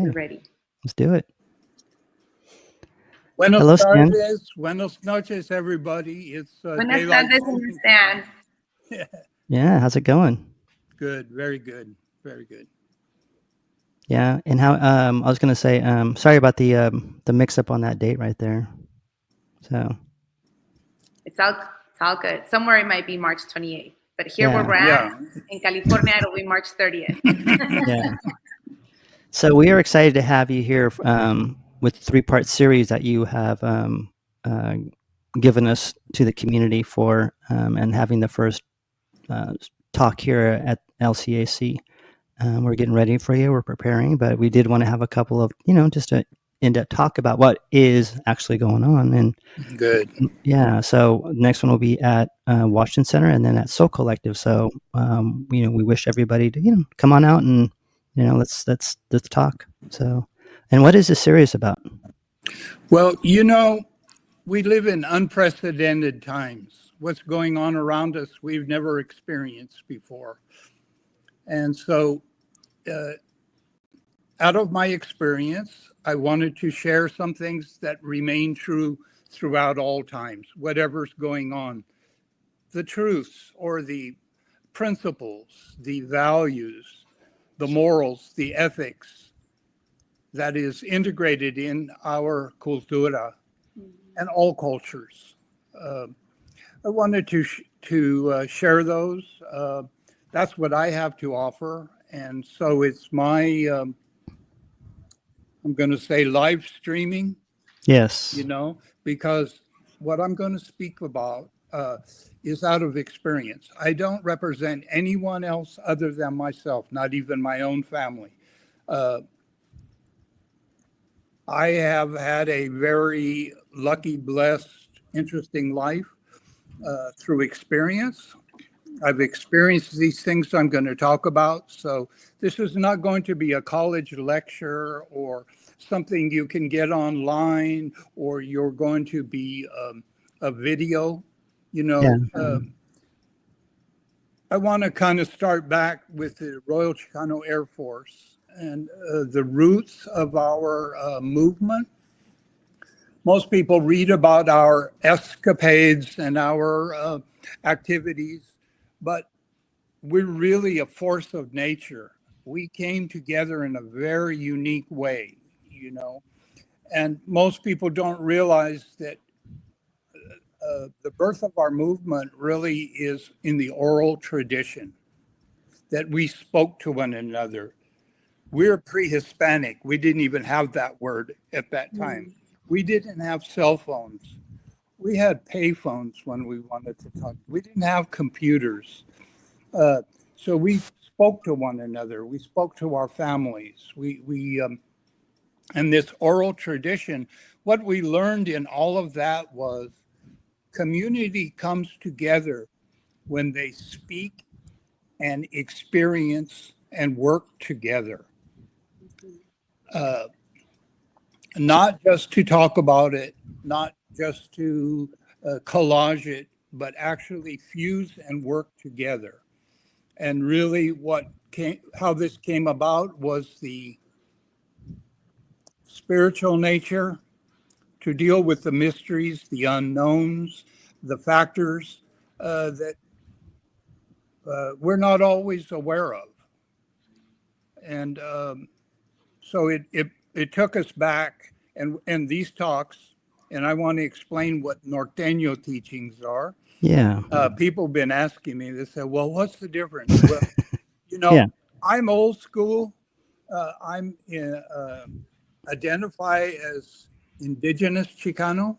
We're ready. Let's do it. Buenos Stan. tardes, buenos noches, everybody. It's Buenas daylight tardes, savings Stan. time. Yeah, how's it going? Good, very good, very good. Yeah, and how? I was gonna say, sorry about the mix-up on that date right there. So It's all good. Somewhere it might be March 28th, but here where Yeah. we're at in California, it'll be March 30th. yeah. So we are excited to have you here with the 3-part series that you have given us to the community for, and having the first talk here at LCAC. We're getting ready for you. We're preparing, but we did want to have a couple of, just a in-depth talk about what is actually going on. And Good. yeah, so next one will be at Washington Center and then at Soul Collective. So, we wish everybody to, come on out and, let's talk. So, and what is this series about? Well, we live in unprecedented times. What's going on around us, we've never experienced before. And so, out of my experience, I wanted to share some things that remain true throughout all times, whatever's going on. The truths or the principles, the values, the morals, the ethics that is integrated in our cultura and all cultures. I wanted to share those. That's what I have to offer. And so it's my, I'm going to say live streaming. Yes. Because what I'm going to speak about is out of experience. I don't represent anyone else other than myself, not even my own family. I have had a very lucky, blessed, interesting life through experience. I've experienced these things I'm going to talk about. So this is not going to be a college lecture or something you can get online, or you're going to be a video, I want to kind of start back with the Royal Chicano Air Force and the roots of our movement. Most people read about our escapades and our activities, but we're really a force of nature. We came together in a very unique way, and most people don't realize that the birth of our movement really is in the oral tradition, that we spoke to one another. We're pre-Hispanic. We didn't even have that word at that time. We didn't have cell phones. We had pay phones when we wanted to talk. We didn't have computers. So we spoke to one another. We spoke to our families. And this oral tradition, what we learned in all of that was community comes together when they speak and experience and work together. Not just to talk about it, not just to collage it, but actually fuse and work together. And really how this came about was the spiritual nature, to deal with the mysteries, the unknowns, the factors that we're not always aware of. And so it took us back, and these talks, and I want to explain what Norteño teachings are. Yeah. People have been asking me, they say, well, what's the difference? Well, I'm old school. I'm identify as Indigenous Chicano,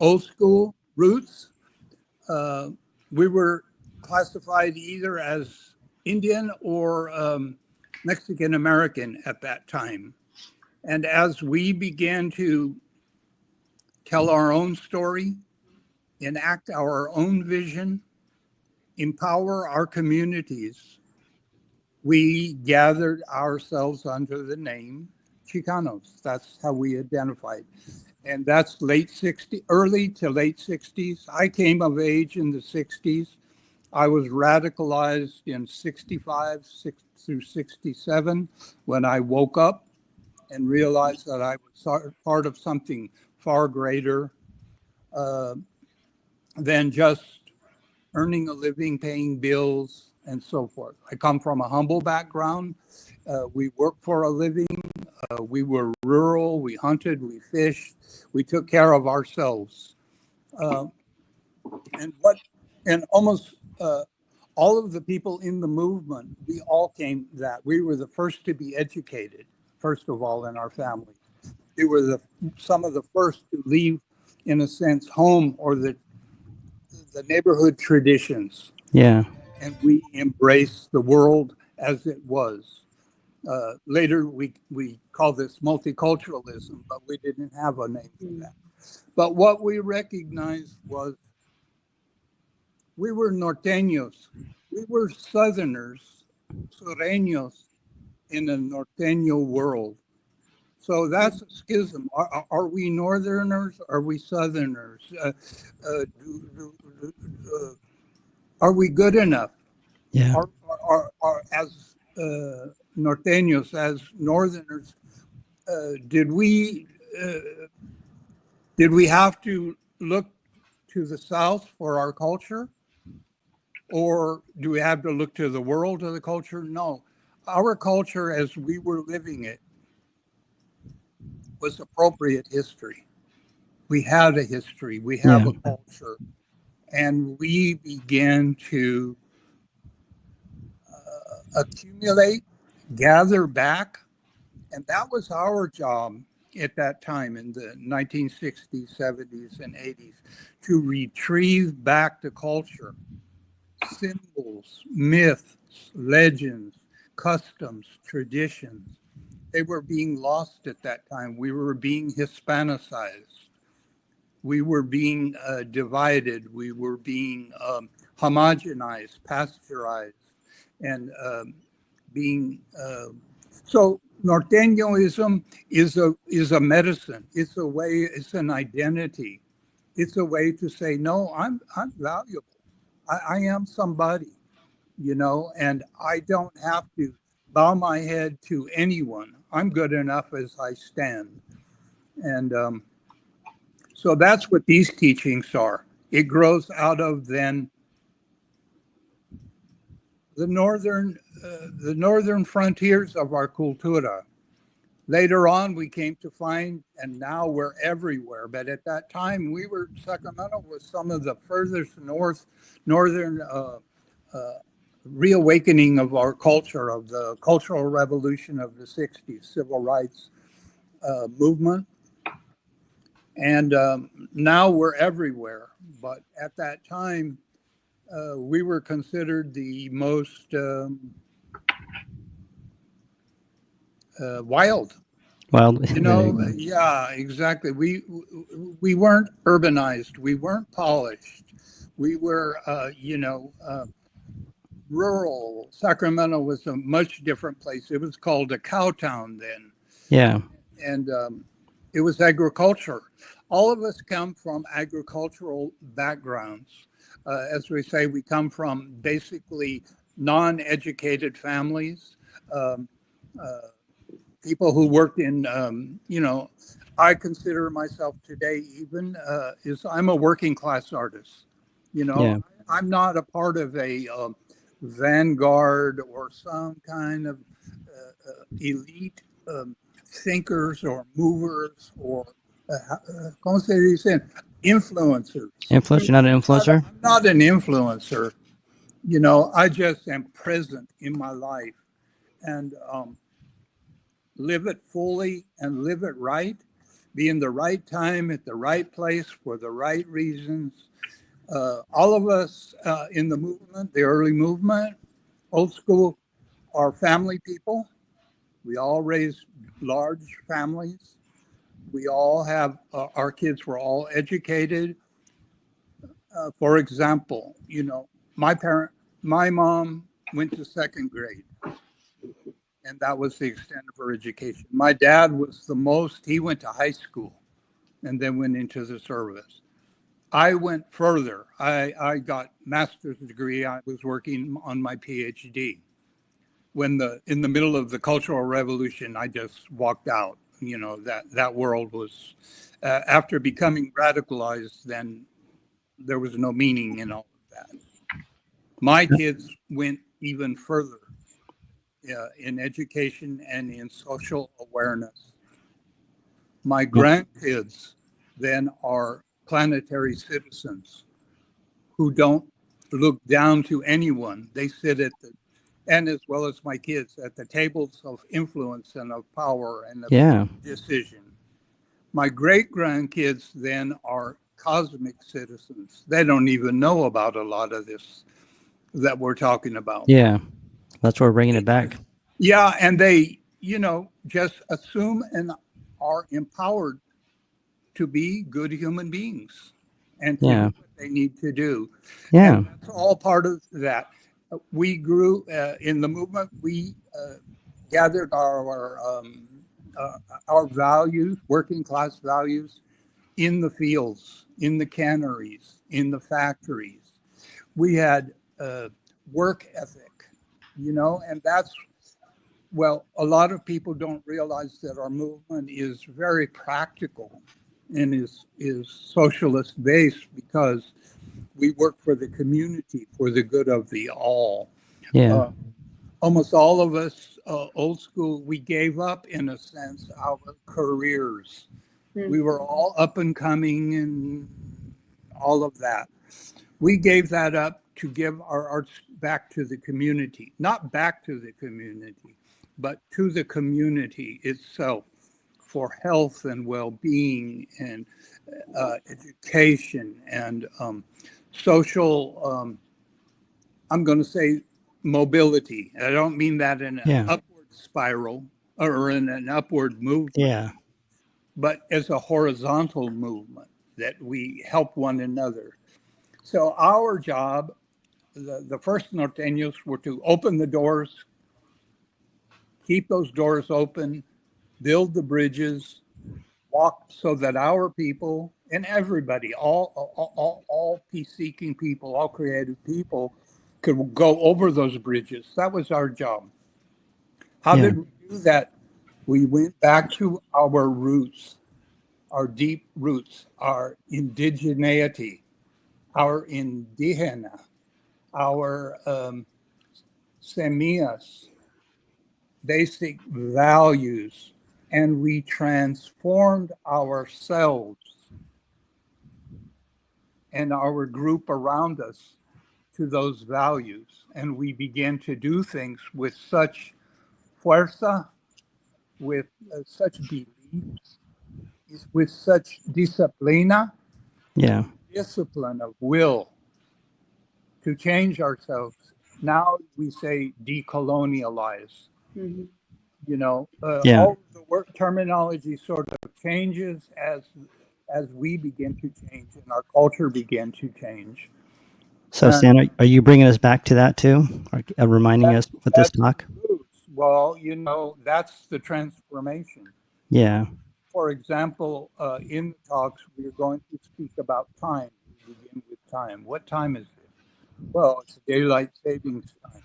old school roots. We were classified either as Indian or Mexican American at that time. And as we began to tell our own story, enact our own vision, empower our communities, we gathered ourselves under the name Chicanos. That's how we identified. And that's early to late 60s. I came of age in the 60s. I was radicalized in 65 through 67 when I woke up. and realized that I was part of something far greater than just earning a living, paying bills, and so forth. I come from a humble background. We worked for a living. We were rural. We hunted. We fished. We took care of ourselves. And almost all of the people in the movement, we all came that. We were the first to be educated, first of all, in our family. We were some of the first to leave, in a sense, home or the neighborhood traditions. Yeah. And we embraced the world as it was. Later, we call this multiculturalism, but we didn't have a name for that. But what we recognized was we were norteños. We were Southerners, sureños in a norteño world. So that's a schism. Are we Northerners? Are we Southerners? Are we good enough? Yeah. Are as norteños, as Northerners, did we have to look to the South for our culture? Or do we have to look to the world of the culture? No. Our culture as we were living it was appropriate history. We had a history, we have a culture, and we began to accumulate, gather back, and that was our job at that time in the 1960s, 70s, and 80s, to retrieve back the culture, symbols, myths, legends, customs, traditions. They were being lost at that time. We were being Hispanicized. We were being divided. We were being homogenized, pasteurized, and being so. Norteñoism is a medicine. It's a way. It's an identity. It's a way to say, no, I'm valuable. I am somebody, and I don't have to bow my head to anyone. I'm good enough as I stand. And so that's what these teachings are. It grows out of then the northern frontiers of our cultura. Later on, we came to find, and now we're everywhere. But at that time, Sacramento was some of the furthest northern reawakening of our culture, of the cultural revolution of the 60s, civil rights movement. And now we're everywhere. But at that time, we were considered the most wild. Yeah, exactly. We weren't urbanized. We weren't polished. We were, rural. Sacramento was a much different place. It was called a cow town then. Yeah. And it was agriculture. All of us come from agricultural backgrounds. As we say, we come from basically non-educated families. People who worked in, I consider myself today even I'm a working class artist. I'm not a part of a vanguard or some kind of elite thinkers or movers or ¿cómo se dice? Influencers. Influencer, not an influencer? I'm not an influencer. I just am present in my life and live it fully and live it right, be in the right time at the right place for the right reasons. All of us in the movement, the early movement, old school, are family people. We all raised large families. We all have, our kids were all educated. For example, my mom went to second grade. And that was the extent of her education. My dad was he went to high school and then went into the service. I went further. I got master's degree. I was working on my PhD. in the middle of the Cultural Revolution, I just walked out. You know, that world was, after becoming radicalized, then there was no meaning in all of that. My kids went even further in education and in social awareness. My grandkids then are planetary citizens who don't look down to anyone. They sit at the, and as well as my kids, at the tables of influence and of power and of decision. My great grandkids then are cosmic citizens. They don't even know about a lot of this that we're talking about. Yeah, that's where we're bringing it back. Yeah, and they, you know, just assume and are empowered to be good human beings and to do what they need to do. Yeah. And that's all part of that. We grew in the movement. We gathered our values, working class values, in the fields, in the canneries, in the factories. We had work ethic, you know, and that's, well, a lot of people don't realize that our movement is very practical and is socialist based because we work for the community, for the good of the all. Yeah. Almost all of us, old school, we gave up, in a sense, our careers. We were all up and coming and all of that. We gave that up to give our arts back to the community, not back to the community, but to the community itself, for health and well-being and education and social, I'm going to say mobility. I don't mean that in an upward spiral or in an upward movement, but as a horizontal movement that we help one another. So our job, the first Norteños, were to open the doors, keep those doors open, build the bridges, walk so that our people and everybody, all peace-seeking people, all creative people, could go over those bridges. That was our job. How did we do that? We went back to our roots, our deep roots, our indigeneity, our indigena, our semillas, basic values, and we transformed ourselves and our group around us to those values. And we began to do things with such fuerza, with such beliefs, with such disciplina, discipline of will to change ourselves. Now we say decolonialize. You know, all the work terminology sort of changes as we begin to change and our culture began to change. So, Stan, are you bringing us back to that too, or reminding us with this talk? Well, you know, that's the transformation. Yeah. For example, in the talks, we're going to speak about time. We begin with time. What time is it? Well, it's daylight savings time.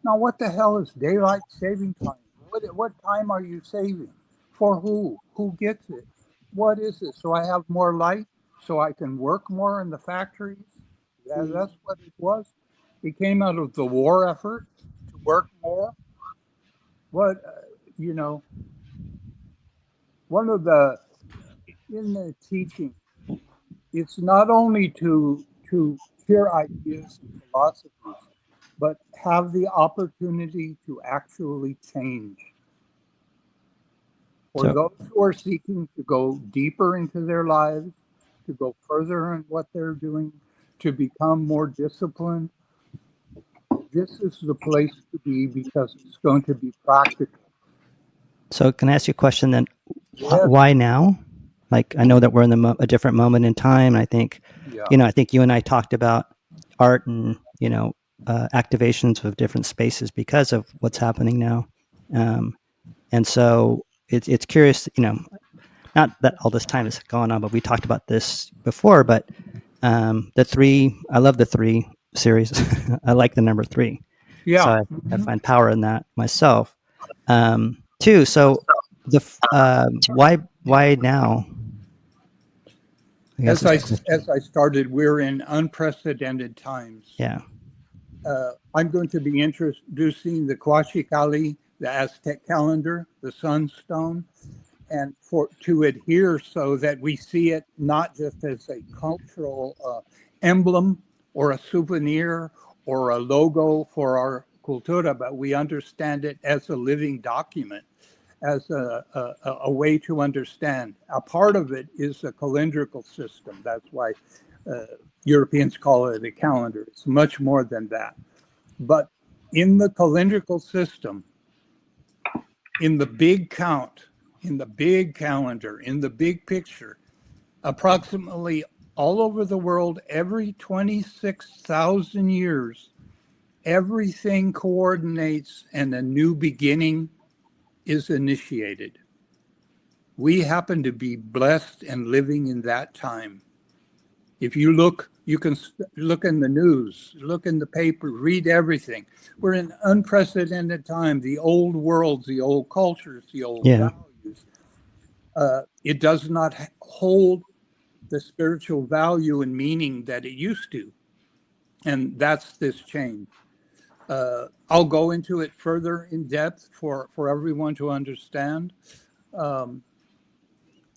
Now, what the hell is daylight saving time? What time are you saving? For who? Who gets it? What is it? So I have more light so I can work more in the factories? Yeah, that's what it was. It came out of the war effort to work more. What, you know, one of the, in the teaching, it's not only to hear ideas and philosophies, but have the opportunity to actually change. For those who are seeking to go deeper into their lives, to go further in what they're doing, to become more disciplined, this is the place to be because it's going to be practical. So can I ask you a question then? Why now? Like, I know that we're in a different moment in time. I think, you know, I think you and I talked about art and, you know, activations of different spaces because of what's happening now. And so it's curious, you know, not that all this time is going on, but we talked about this before, but I love the 3 series. I like the number 3. Yeah. So I find power in that myself. Too. So why now? I guess As I, it's the question. as I started, we're in unprecedented times. Yeah. I'm going to be introducing the Coachicali, the Aztec calendar, the sunstone, and to adhere so that we see it not just as a cultural emblem or a souvenir or a logo for our cultura, but we understand it as a living document, as a way to understand. A part of it is a calendrical system. That's why Europeans call it a calendar. It's much more than that. But in the calendrical system, in the big count, in the big calendar, in the big picture, approximately all over the world, every 26,000 years, everything coordinates and a new beginning is initiated. We happen to be blessed and living in that time. If you look, you can look in the news, look in the paper, read everything. We're in unprecedented time. The old worlds, the old cultures, the old values. It does not hold the spiritual value and meaning that it used to. And that's this change. I'll go into it further in depth for everyone to understand.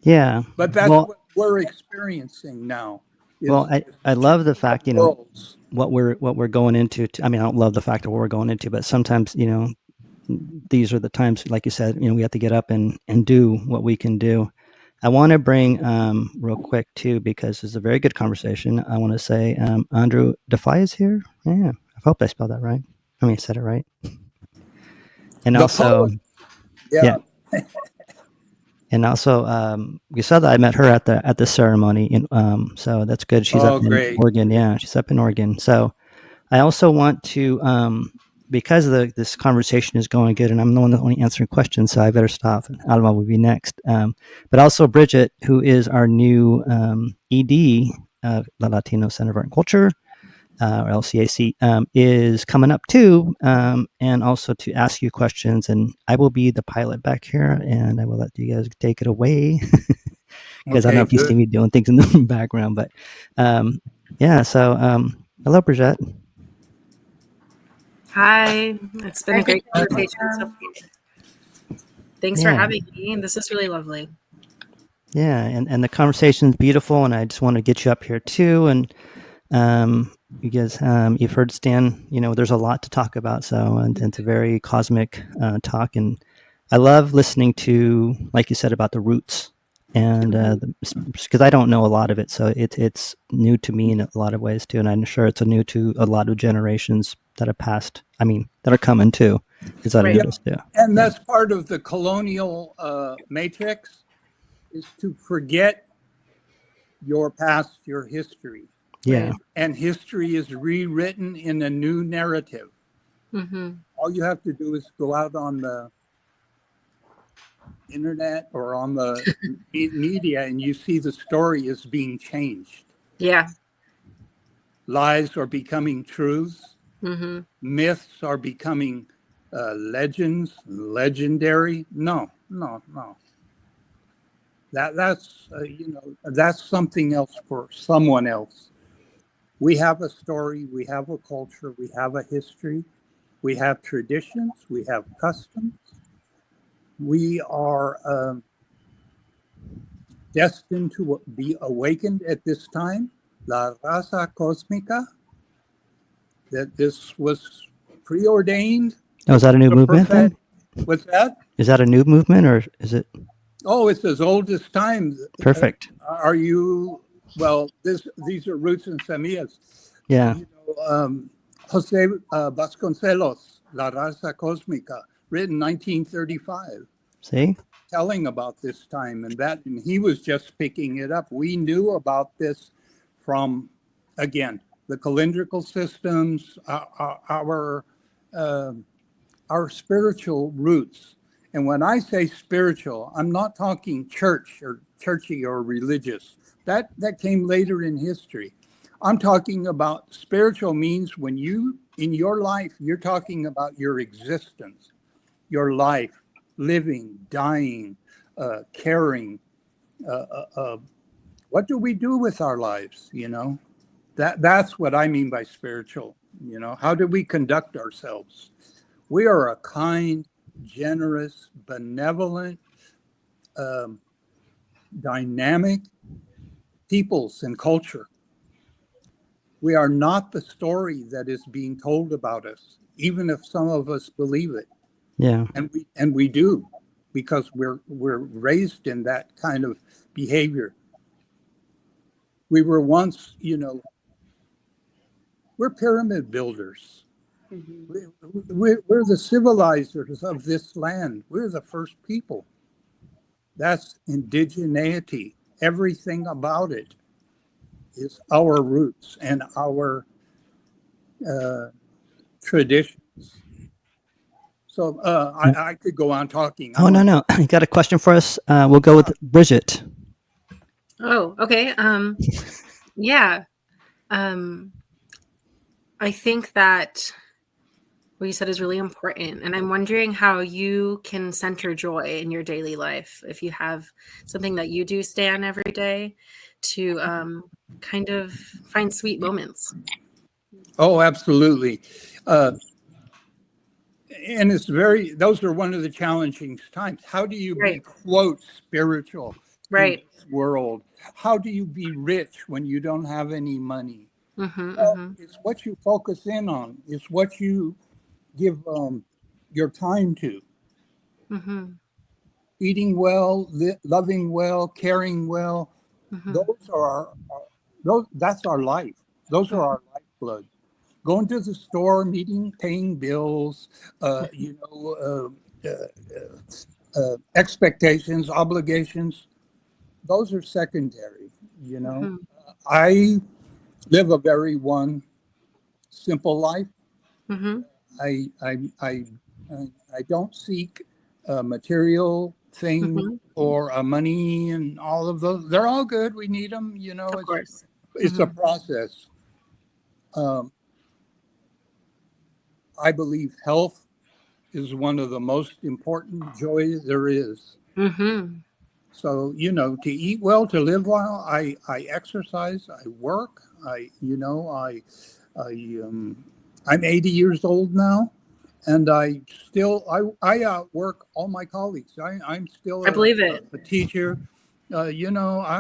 Yeah. But that's what we're experiencing now. Well, I love the fact, what we're going into. I mean, I don't love the fact of what we're going into, but sometimes, these are the times, like you said, we have to get up and do what we can do. I want to bring real quick too, because it's a very good conversation. I want to say Andrew Defy is here. Yeah, I hope I spelled that right. I mean, I said it right. And The also, poet. Yeah. and also, you saw that I met her at the ceremony, so that's good. She's up in Oregon. Yeah, she's up in Oregon. So I also want to, because this conversation is going good, and I'm the one that's only answering questions, so I better stop. And Alma will be next. But also Bridget, who is our new ED of the Latino Center of Art and Culture, or LCAC, is coming up too, and also to ask you questions. And I will be the pilot back here, and I will let you guys take it away, because I don't know if you see me doing things in the background, but yeah. So hello, Bridget. Hi, it's been a great conversation so far. Thanks for having me. This is really lovely. Yeah, and the conversation is beautiful, and I just want to get you up here too. And you guys, you've heard Stan. There's a lot to talk about. So, and it's a very cosmic talk, and I love listening to, like you said, about the roots, and because I don't know a lot of it, so it's new to me in a lot of ways too, and I'm sure it's new to a lot of generations that have passed. I mean, that are coming too. Is that interest too? And that's part of the colonial matrix, is to forget your past, your history. Yeah. And history is rewritten in a new narrative. Mm-hmm. All you have to do is go out on the internet or on the media, and you see the story is being changed. Yeah. Lies are becoming truths. Mm-hmm. Myths are becoming legends, legendary. No. That's something else for someone else. We have a story, we have a culture, we have a history, we have traditions, we have customs. We are destined to be awakened at this time. La raza cósmica, that this was preordained. Oh, is that a new movement then? What's that? Is that a new movement, or is it? Oh, it's as old as time. Perfect. Are you? Well, these are roots and semillas. Yeah. Jose Vasconcelos, La Raza Cósmica, written 1935. See? Telling about this time and he was just picking it up. We knew about this from, again, the calendrical systems, our spiritual roots. And when I say spiritual, I'm not talking church or churchy or religious. That came later in history. I'm talking about spiritual means when you in your life, you're talking about your existence, your life, living, dying, caring. What do we do with our lives? That's what I mean by spiritual. How do we conduct ourselves? We are a kind, generous, benevolent, dynamic peoples and culture. We are not the story that is being told about us, even if some of us believe it. Yeah. And we do, because we're raised in that kind of behavior. We were once, we're pyramid builders. We're the civilizers of this land. We're the first people. That's indigeneity. Everything about it is our roots and our traditions. So I could go on talking. Oh, no. You got a question for us? We'll go with Bridget. Oh, okay. Yeah. I think that what you said is really important. And I'm wondering how you can center joy in your daily life. If you have something that you do, Stan, every day to kind of find sweet moments. Oh, absolutely. And those are one of the challenging times. How do you be, quote, spiritual in this world? How do you be rich when you don't have any money? It's what you focus in on. It's what you give your time to. Eating well, loving well, caring well. Those are that's our life. Those are our lifeblood. Going to the store, paying bills, expectations, obligations. Those are secondary. I live a very simple life. I don't seek material things or money and all of those. They're all good. We need them. Of course. It's a process. I believe health is one of the most important joys there is. So, to eat well, to live well, I exercise, I work, I'm 80 years old now, and I outwork all my colleagues. I'm still I believe it. A teacher. I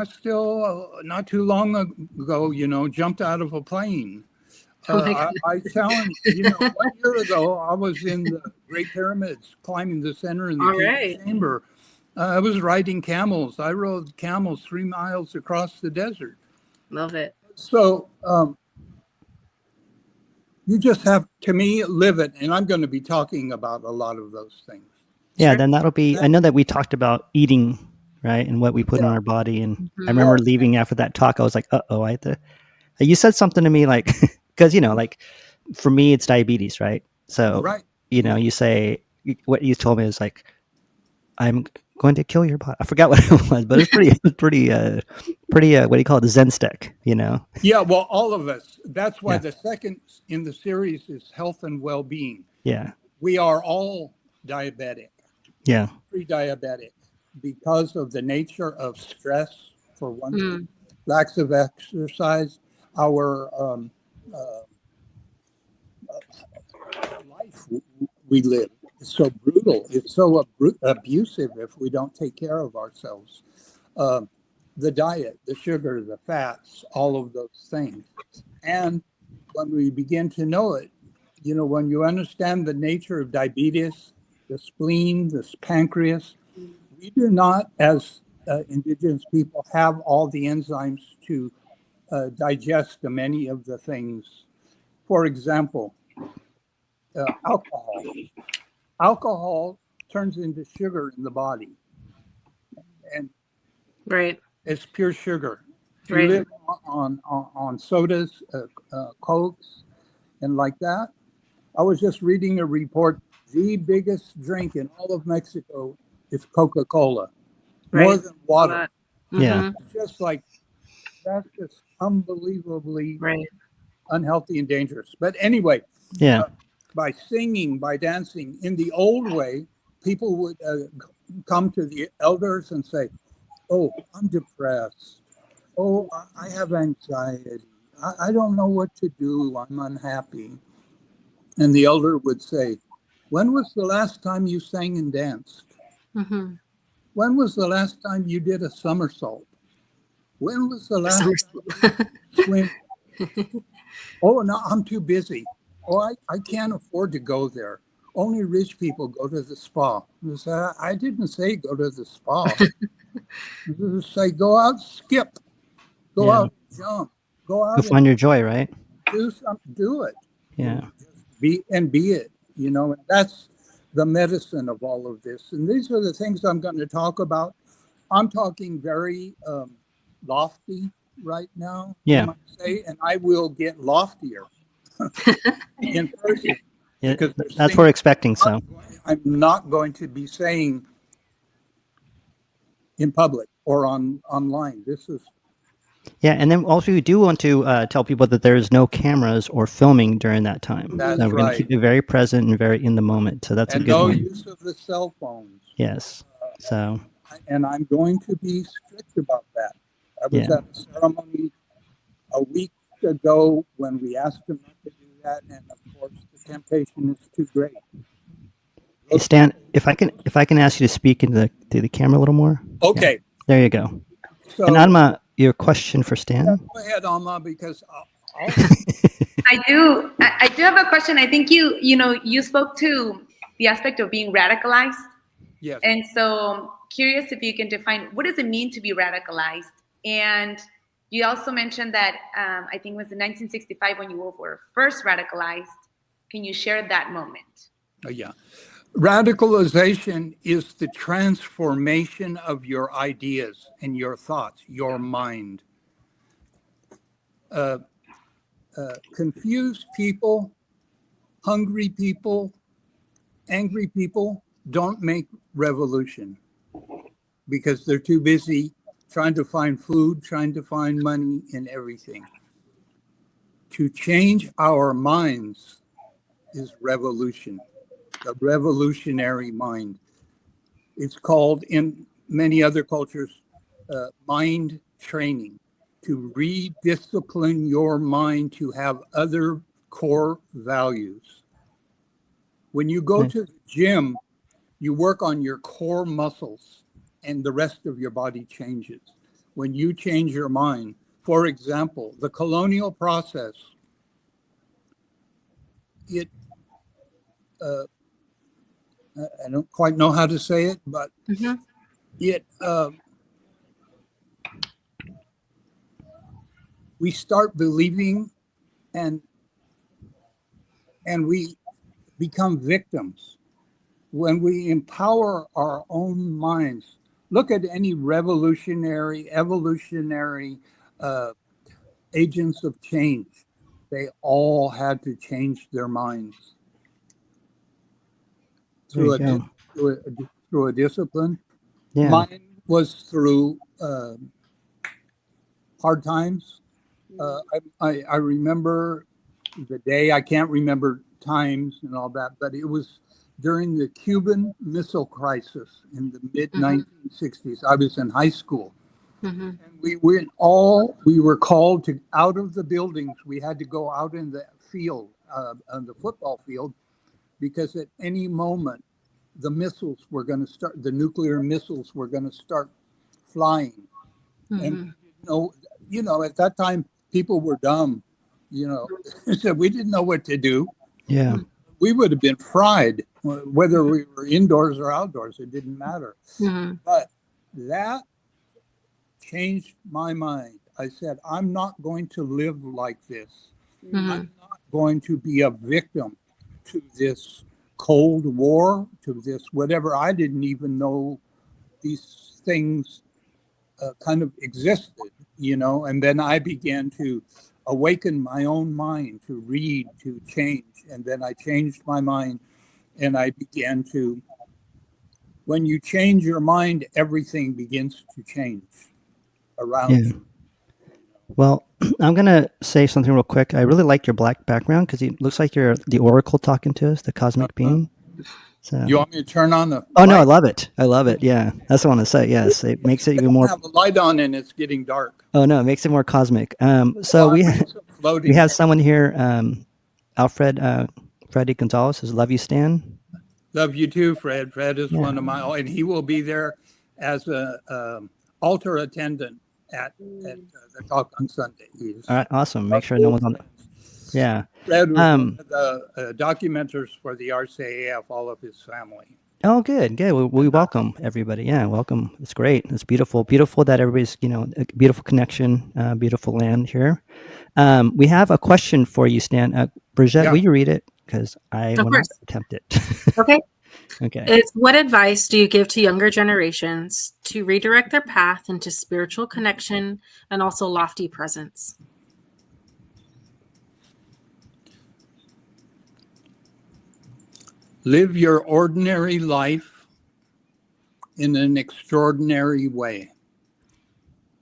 still, not too long ago, jumped out of a plane. I challenged, 1 year ago, I was in the Great Pyramids, climbing the center in the chamber. I was riding camels. I rode camels 3 miles across the desert. Love it. So you just have, to me, live it. And I'm going to be talking about a lot of those things. Yeah, then that'll be, I know that we talked about eating, right? And what we put in our body. And I remember leaving after that talk, I was like, I have to, you said something to me like, because, like for me, it's diabetes, right? So, you say, what you told me is like, I'm going to kill your body. I forgot what it was, but it's pretty, what do you call it? Zen stick, Yeah, well, all of us. That's why the second in the series is health and well-being. Yeah. We are all diabetic. Yeah. Pre-diabetic because of the nature of stress, for one thing, lacks of exercise, our life we live. It's so brutal. It's so abusive if we don't take care of ourselves. The diet, the sugar, the fats, all of those things. And when we begin to know it, when you understand the nature of diabetes, the spleen, the pancreas, we do not, as indigenous people, have all the enzymes to digest many of the things. For example, alcohol. Alcohol turns into sugar in the body, and it's pure sugar. You live on sodas, Cokes, and like that. I was just reading a report. The biggest drink in all of Mexico is Coca-Cola, more than water. Yeah, it's just like that's just unbelievably unhealthy and dangerous. But anyway, Yeah. By singing, by dancing. In the old way, people would come to the elders and say, "Oh, I'm depressed. Oh, I have anxiety. I don't know what to do. I'm unhappy." And the elder would say, "When was the last time you sang and danced? Mm-hmm. When was the last time you did a somersault? When was the last time you swim? Oh, no, I'm too busy. Oh, I can't afford to go there. Only rich people go to the spa." I didn't say go to the spa. I say go out, skip, go Yeah. out, jump, go Go out and find your joy, right? do something, do it. Yeah. Just be it, and that's the medicine of all of this. And these are the things I'm going to talk about. I'm talking very lofty right now, Yeah. you might say, and I will get loftier in person. Yeah, Because there's that's things what we're expecting. So I'm not going to be saying in public or online. This is yeah, and then also we do want to tell people that there's no cameras or filming during that time. That's So we're going to keep it very present and very in the moment. So that's a and good no one. use of the cell phones. Yes. So And I'm going to be strict about that. I was Yeah. at a ceremony a week ago when we asked them not to do that, and of course the temptation is too great. Hey, Stan, if I can ask you to speak into the camera a little more. Okay. Yeah, there you go. So And Alma, your question for Stan? go ahead, Alma, because I do have a question. I think you spoke to the aspect of being radicalized. yes. And so curious if you can define what does it mean to be radicalized? And you also mentioned that I think it was in 1965 when you were first radicalized. Can you share that moment? Yeah. Radicalization is the transformation of your ideas and your thoughts, your mind. Confused people, hungry people, angry people don't make revolution because they're too busy trying to find food, trying to find money and everything. To change our minds is revolution, the revolutionary mind. It's called in many other cultures mind training, to rediscipline your mind to have other core values. When you go to the gym, you work on your core muscles and the rest of your body changes. When you change your mind, for example, the colonial process, it, I don't quite know how to say it, but it, we start believing and we become victims when we empower our own minds. Look at any revolutionary, evolutionary agents of change. They all had to change their minds through a discipline. Yeah. Mine was through hard times. I remember the day, I can't remember times and all that, but it was during the Cuban Missile Crisis in the mid 1960s. I was in high school. And we were called to out of the buildings. We had to go out in the field, on the football field, because at any moment the missiles were going to start. The nuclear missiles were going to start flying, and at that time people were dumb. So we didn't know what to do. Yeah. We would have been fried, whether we were indoors or outdoors. It didn't matter. But that changed my mind. I said, I'm not going to live like this. I'm not going to be a victim to this Cold War, to this whatever. I didn't even know these things kind of existed, and then I began to awaken my own mind to read, to change. And then I changed my mind and I began to, when you change your mind, everything begins to change around you. Well, I'm going to say something real quick. I really like your black background because it looks like you're the oracle talking to us, the cosmic being. So. You want me to turn on the Oh, light? no, I love it. I love it. Yeah, that's what I want to say. Yes, it makes it even more. I have the light on and it's getting dark. Oh, no, it makes it more cosmic. So we floating. have someone here, Alfred Freddie Gonzalez says, "Love you, Stan." Love you too, Fred. Fred is one of my, and he will be there as a altar attendant at the talk on Sunday. All right, awesome. Make sure no one's on. Yeah. Fred was one of the documenters for the RCAF, all of his family. Oh, good. We welcome everybody. Yeah, welcome. It's great. It's beautiful. Beautiful that everybody's, a beautiful connection, beautiful land here. We have a question for you, Stan. Brigitte, will you read it? Because I will not attempt it. Okay. Okay. It's what advice do you give to younger generations to redirect their path into spiritual connection and also lofty presence? Live your ordinary life in an extraordinary way.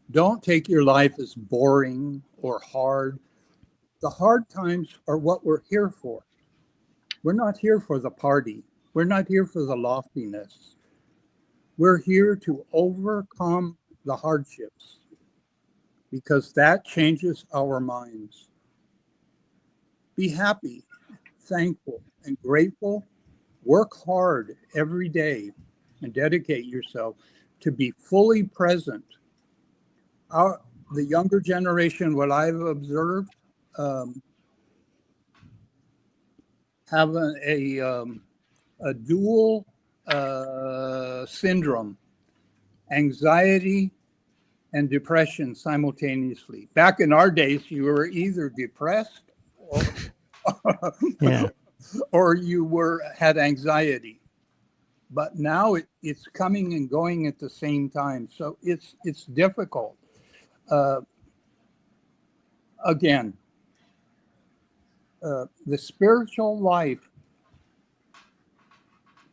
Don't take your life as boring or hard. The hard times are what we're here for. We're not here for the party. We're not here for the loftiness. We're here to overcome the hardships because that changes our minds. Be happy, thankful, and grateful. Work hard every day and dedicate yourself to be fully present. The younger generation, what I've observed, have a dual syndrome, anxiety and depression simultaneously. Back in our days, you were either depressed or you had anxiety. But now it's coming and going at the same time. So it's difficult. Again, the spiritual life,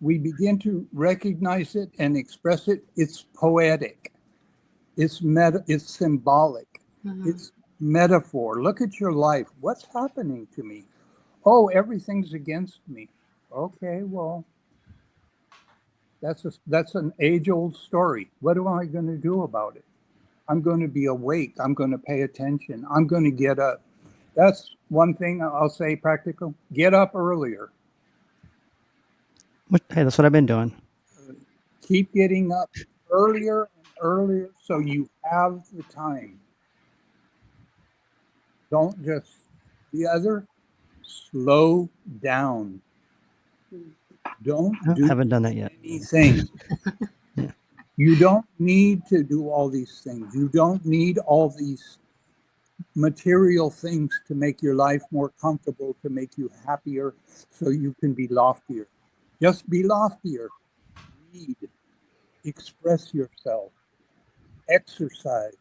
we begin to recognize it and express it. It's poetic. It's symbolic. Mm-hmm. It's metaphor. Look at your life. What's happening to me? Oh, everything's against me. Okay, well, that's an age-old story. What am I going to do about it? I'm going to be awake. I'm going to pay attention. I'm going to get up. That's one thing I'll say practical. Get up earlier. Hey, that's what I've been doing. Keep getting up earlier and earlier so you have the time. Don't just slow down. Haven't done that yet. Anything. Yeah. You don't need to do all these things. You don't need all these material things to make your life more comfortable, to make you happier, so you can be loftier. Just be loftier. Read. Express yourself. Exercise.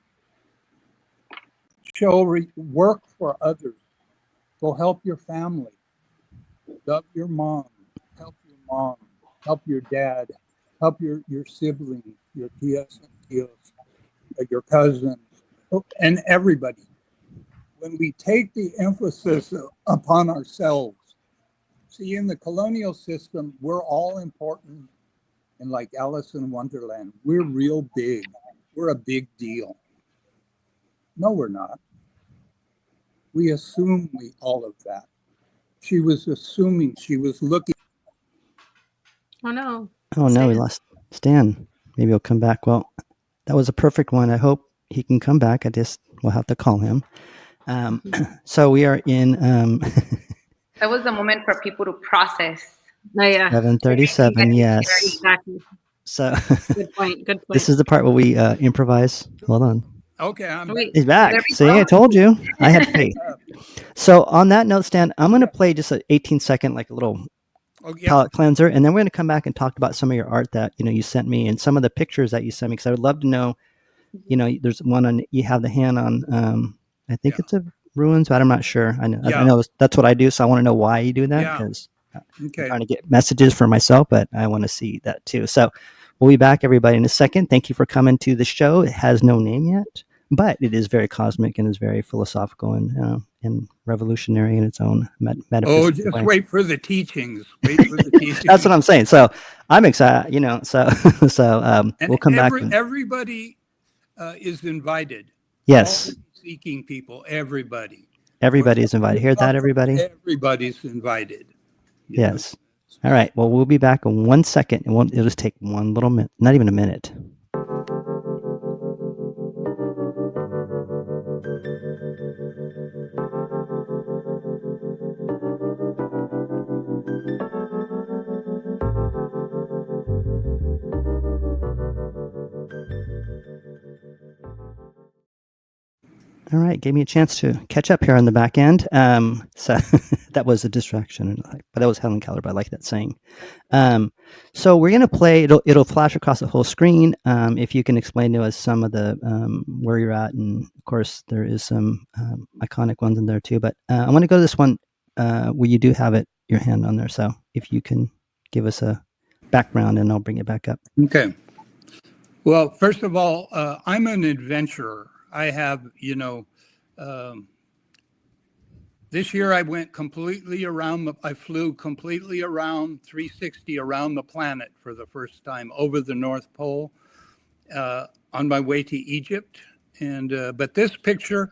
Work for others. Go help your family. Love your mom. Help your mom. Help your dad. Help your siblings, your tias and tios, your cousins, and everybody. When we take the emphasis upon ourselves, see, in the colonial system, we're all important. And like Alice in Wonderland, we're real big. We're a big deal. No, we're not. We assume all of that. She was assuming, she was looking. Oh, no. Oh, no, we lost Stan. Maybe he'll come back. Well, that was a perfect one. I hope he can come back. We'll have to call him. So we are in. That was the moment for people to process. Oh, yeah. 7:37. Yes. Exactly. So. Good point. This is the part where we improvise. Hold on. Okay, he's back. See, I told you. I had faith. So on that note, Stan, I'm going to play just an 18-second, like a little palette cleanser, and then we're going to come back and talk about some of your art that you sent me and some of the pictures that you sent me, because I would love to know. There's one on. You have the hand on. I think it's a ruins, but I'm not sure. I know that's what I do, so I want to know why you do that, because I'm trying to get messages for myself, but I want to see that too. So we'll be back, everybody, in a second. Thank you for coming to the show. It has no name yet, but it is very cosmic and is very philosophical and revolutionary in its own metaphysical Oh, just way. wait for the teachings. Wait for the teachings. That's what I'm saying. So I'm excited, so And we'll come back. everybody is invited. Yes, All seeking people, everybody. everybody is invited. Hear that, everybody? Everybody's invited. you know. Yes. All right. Well, we'll be back in 1 second. It'll just take 1 little minute, not even a minute. All right, gave me a chance to catch up here on the back end. So that was a distraction, but that was Helen Keller. But I like that saying. So we're gonna play. It'll flash across the whole screen. If you can explain to us some of the where you're at, and of course there is some iconic ones in there too. But I want to go to this one where you do have your hand on there. So if you can give us a background, and I'll bring it back up. Okay. Well, first of all, I'm an adventurer. I have, this year I went completely around, I flew completely around 360 around the planet for the first time over the North Pole on my way to Egypt. But this picture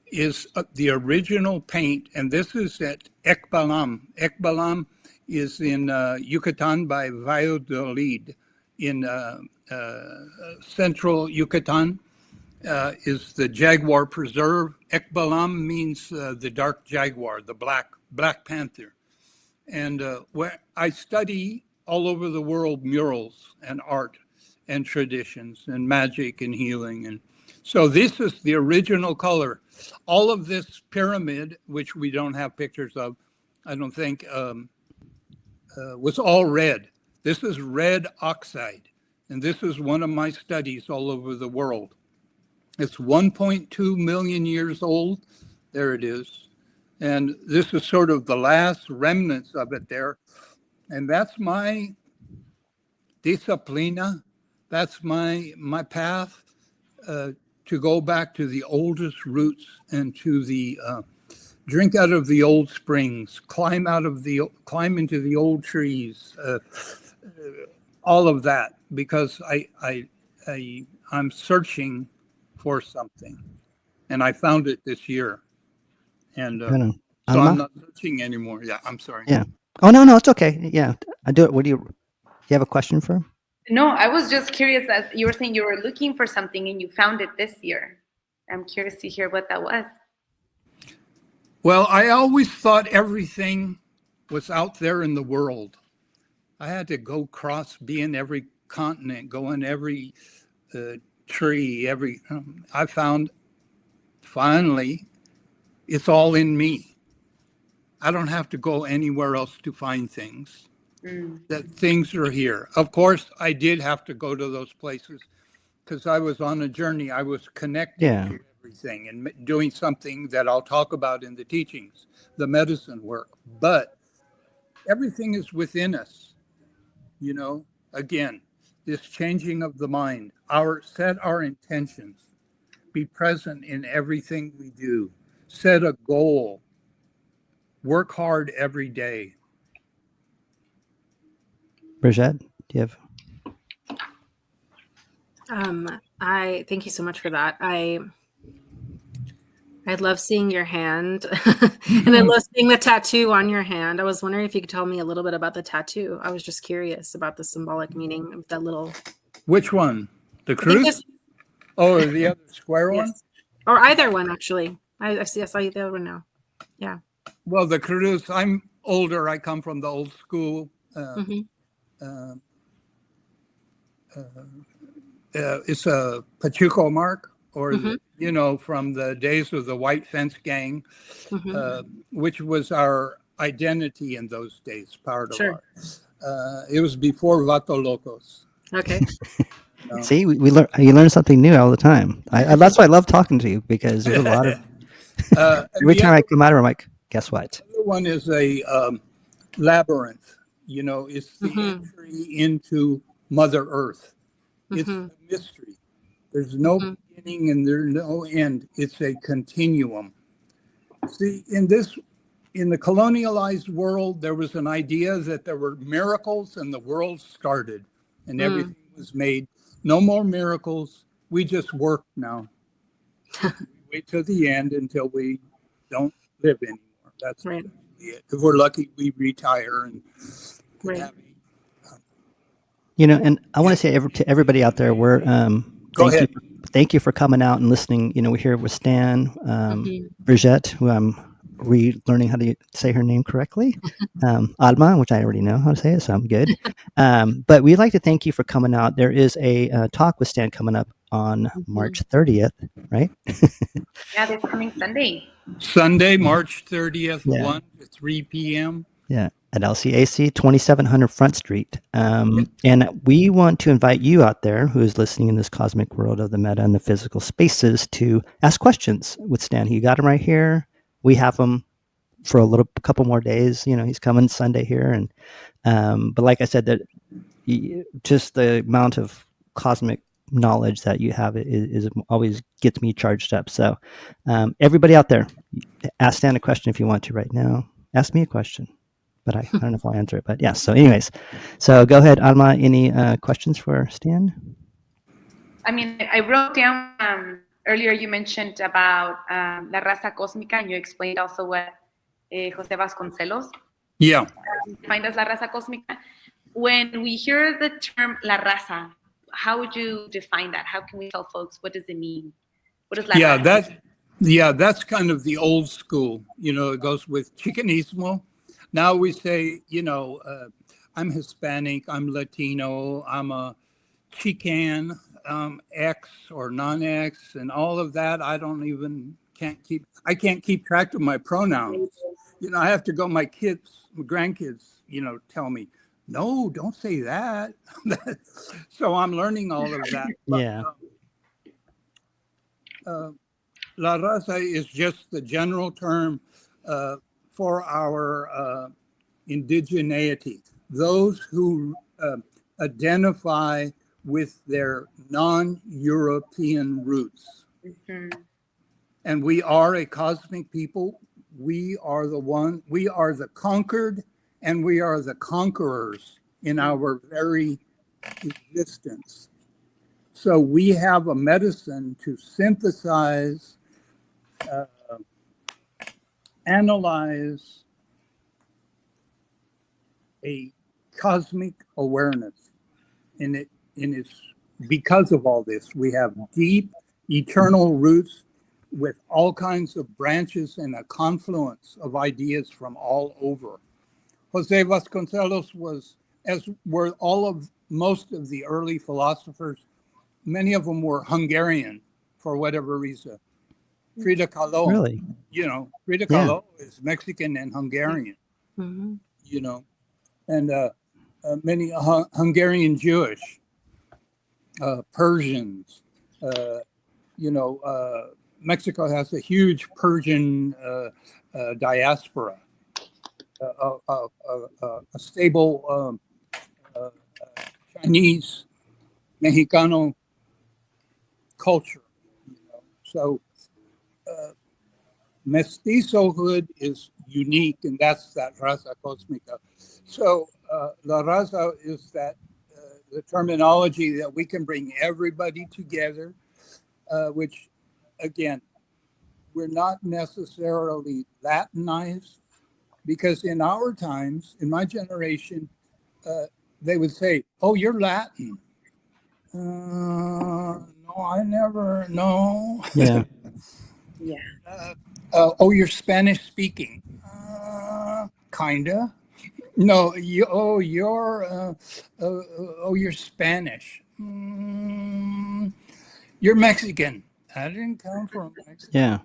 is the original paint, and this is at Ekbalam. Ekbalam is in Yucatan by Valladolid in central Yucatan. Is the jaguar preserve. Ekbalam means the dark jaguar, the black panther. And where I study all over the world murals and art and traditions and magic and healing. And so this is the original color. All of this pyramid, which we don't have pictures of, I don't think, was all red. This is red oxide. And this is one of my studies all over the world. It's 1.2 million years old. There it is. And this is sort of the last remnants of it there. And that's my disciplina. That's my path to go back to the oldest roots and to the drink out of the old springs, climb into the old trees, all of that, because I'm searching for something, and I found it this year, and so I'm not searching anymore. Yeah, I'm sorry. Yeah. Oh no, it's okay. Yeah, I do it. What do you have a question for him? No, I was just curious, as you were saying you were looking for something and you found it this year. I'm curious to hear what that was. Well, I always thought everything was out there in the world. I had to be in every continent, go in every tree, I found finally it's all in me. I don't have to go anywhere else to find things. That things are here. Of course, I did have to go to those places because I was on a journey. I was connected to everything and doing something that I'll talk about in the teachings, the medicine work. But everything is within us, again. This changing of the mind, set our intentions, be present in everything we do, set a goal, work hard every day. Brigitte, do you have? I thank you so much for that. I love seeing your hand and I love seeing the tattoo on your hand. I was wondering if you could tell me a little bit about the tattoo. I was just curious about the symbolic meaning of that little. Which one? The cruz? Oh, the other square one? Or either one, actually. I saw the other one now. Yeah. Well, the cruz, I'm older. I come from the old school. It's a Pachuco mark, or from the days of the White Fence Gang, which was our identity in those days. Part of it was before Vato Locos. Okay. See, we learn. You learn something new all the time. That's why I love talking to you, because there's a lot of. Every time I come out, I'm like, guess what? The other one is a labyrinth. It's the entry into Mother Earth. It's a mystery. There's no Mhm. beginning and there's no end. It's a continuum. See, in the colonialized world, there was an idea that there were miracles and the world started and everything was made. No more miracles. We just work now. Wait till the end until we don't live anymore. That's Right. it. If we're lucky, we retire and can Right. have And I want to say to everybody out there, we're Go ahead. thank you for coming out and listening. We're here with Stan, Mhm. Brigitte, who I'm relearning how to say her name correctly, Alma, which I already know how to say it, so I'm good. But we'd like to thank you for coming out. There is a talk with Stan coming up on March 30th, right? Yeah, this coming Sunday. Sunday, March 30th, Yeah. 1 to 3 p.m. Yeah, at LCAC, 2700 Front Street. And we want to invite you out there who is listening in this cosmic world of the meta and the physical spaces to ask questions with Stan. He got him right here. We have him for a couple more days. He's coming Sunday here. But like I said, that just the amount of cosmic knowledge that you have is always gets me charged up. So everybody out there, ask Stan a question if you want to right now. Ask me a question. But I don't know if I'll answer it. But yeah. So, anyways, go ahead, Alma. Any questions for Stan? I mean, I wrote down earlier. You mentioned about la raza cósmica, and you explained also what Jose Vasconcelos Yeah. defined as la raza cósmica. When we hear the term la raza, how would you define that? How can we tell folks what does it mean? What is la raza? That's kind of the old school. It goes with Chicanismo. Now we say, I'm Hispanic, I'm Latino, I'm a Chican, X or non-X, and all of that. I can't keep track of my pronouns. I have to go. My grandkids, tell me, no, don't say that. So I'm learning all of that. Yeah. La raza is just the general term for our indigeneity, those who identify with their non-European roots. Mm-hmm. And we are a cosmic people. We are the conquered, and we are the conquerors in our very existence. So we have a medicine to synthesize, analyze a cosmic awareness. And it's because of all this, we have deep, eternal roots with all kinds of branches and a confluence of ideas from all over. Jose Vasconcelos as were most of the early philosophers. Many of them were Hungarian for whatever reason. Frida Kahlo, Really? Frida Kahlo is Mexican and Hungarian, Mm-hmm. And many Hungarian Jewish, Persians, Mexico has a huge Persian diaspora, a stable Chinese, Mexicano culture. So mestizohood is unique, and that's that raza cósmica. So la raza is that the terminology that we can bring everybody together, which, again, we're not necessarily Latinized, because in our times, in my generation, they would say, "Oh, you're Latin." No, I never. No. Yeah. Yeah. Oh, you're Spanish speaking. Kinda. No, you're Spanish. You're Mexican. I didn't come from Mexico. Yeah.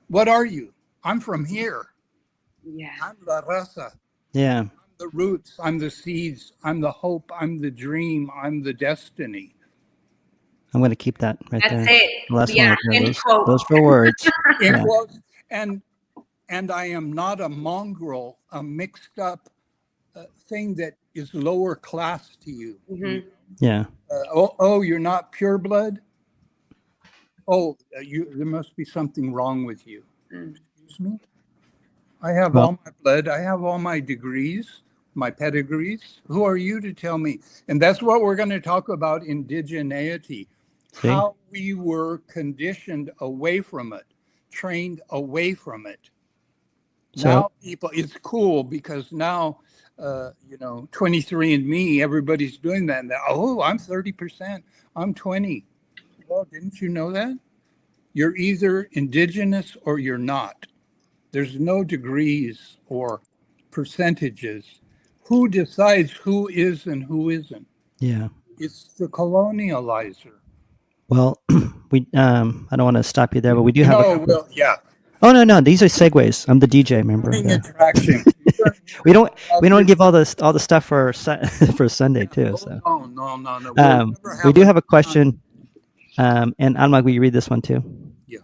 What are you? I'm from here. Yeah. I'm la raza. Yeah. I'm the roots. I'm the seeds. I'm the hope. I'm the dream. I'm the destiny. I'm going to keep that right That's there. it. The last Yeah. one right there. End quote. Those 4 words. In Yeah. quotes, and I am not a mongrel, a mixed up thing that is lower class to you. Mm-hmm. Yeah. You're not pure blood? There must be something wrong with you. Excuse me? I have all my blood. I have all my degrees, my pedigrees. Who are you to tell me? And that's what we're going to talk about, indigeneity. See? How we were conditioned away from it, trained away from it. So, Now people, it's cool because now, 23andMe, everybody's doing that. And I'm 30%. I'm 20. Well, didn't you know that? You're either indigenous or you're not. There's no degrees or percentages. Who decides who is and who isn't? yeah. It's the colonializer. Well, I don't want to stop you there, but we do have yeah. Oh, no. These are segues. I'm the DJ, remember? Yeah. Attraction. We don't give all the stuff for for Sunday too. So No. we do have a question, and Alma, will you read this one too? Yeah.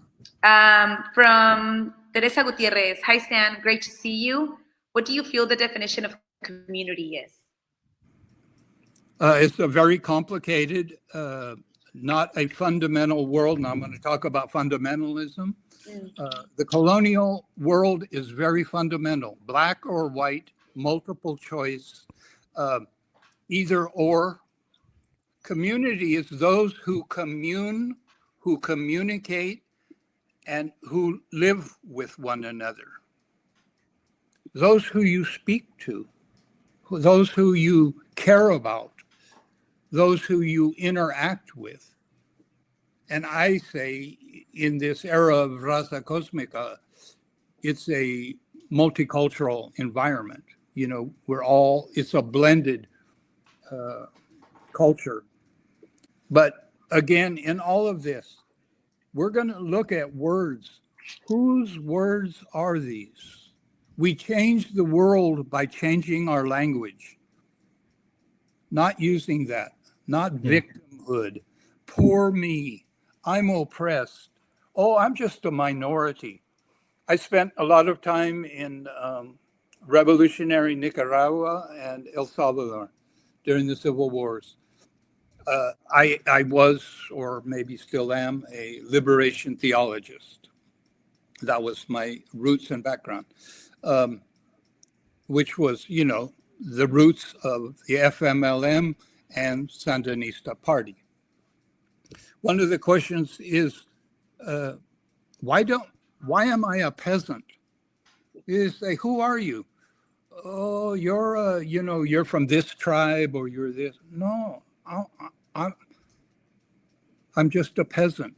From Teresa Gutierrez. Hi, Stan. Great to see you. What do you feel the definition of community is? It's a very complicated, not a fundamental world, and I'm going to talk about fundamentalism. The colonial world is very fundamental, black or white, multiple choice, either or. Community is those who commune, who communicate, and who live with one another. Those who you speak to, those who you care about, those who you interact with. And I say, in this era of Raza Cosmica, it's a multicultural environment. It's a blended culture. But again, in all of this, we're going to look at words. Whose words are these? We change the world by changing our language, not using that, not victimhood. Poor me. I'm oppressed. Oh, I'm just a minority. I spent a lot of time in revolutionary Nicaragua and El Salvador during the civil wars. I was, or maybe still am, a liberation theologist. That was my roots and background, which was, the roots of the FMLN and Sandinista Party. One of the questions is, why am I a peasant? You say, who are you? Oh, you're from this tribe, or you're this. No, I'm just a peasant.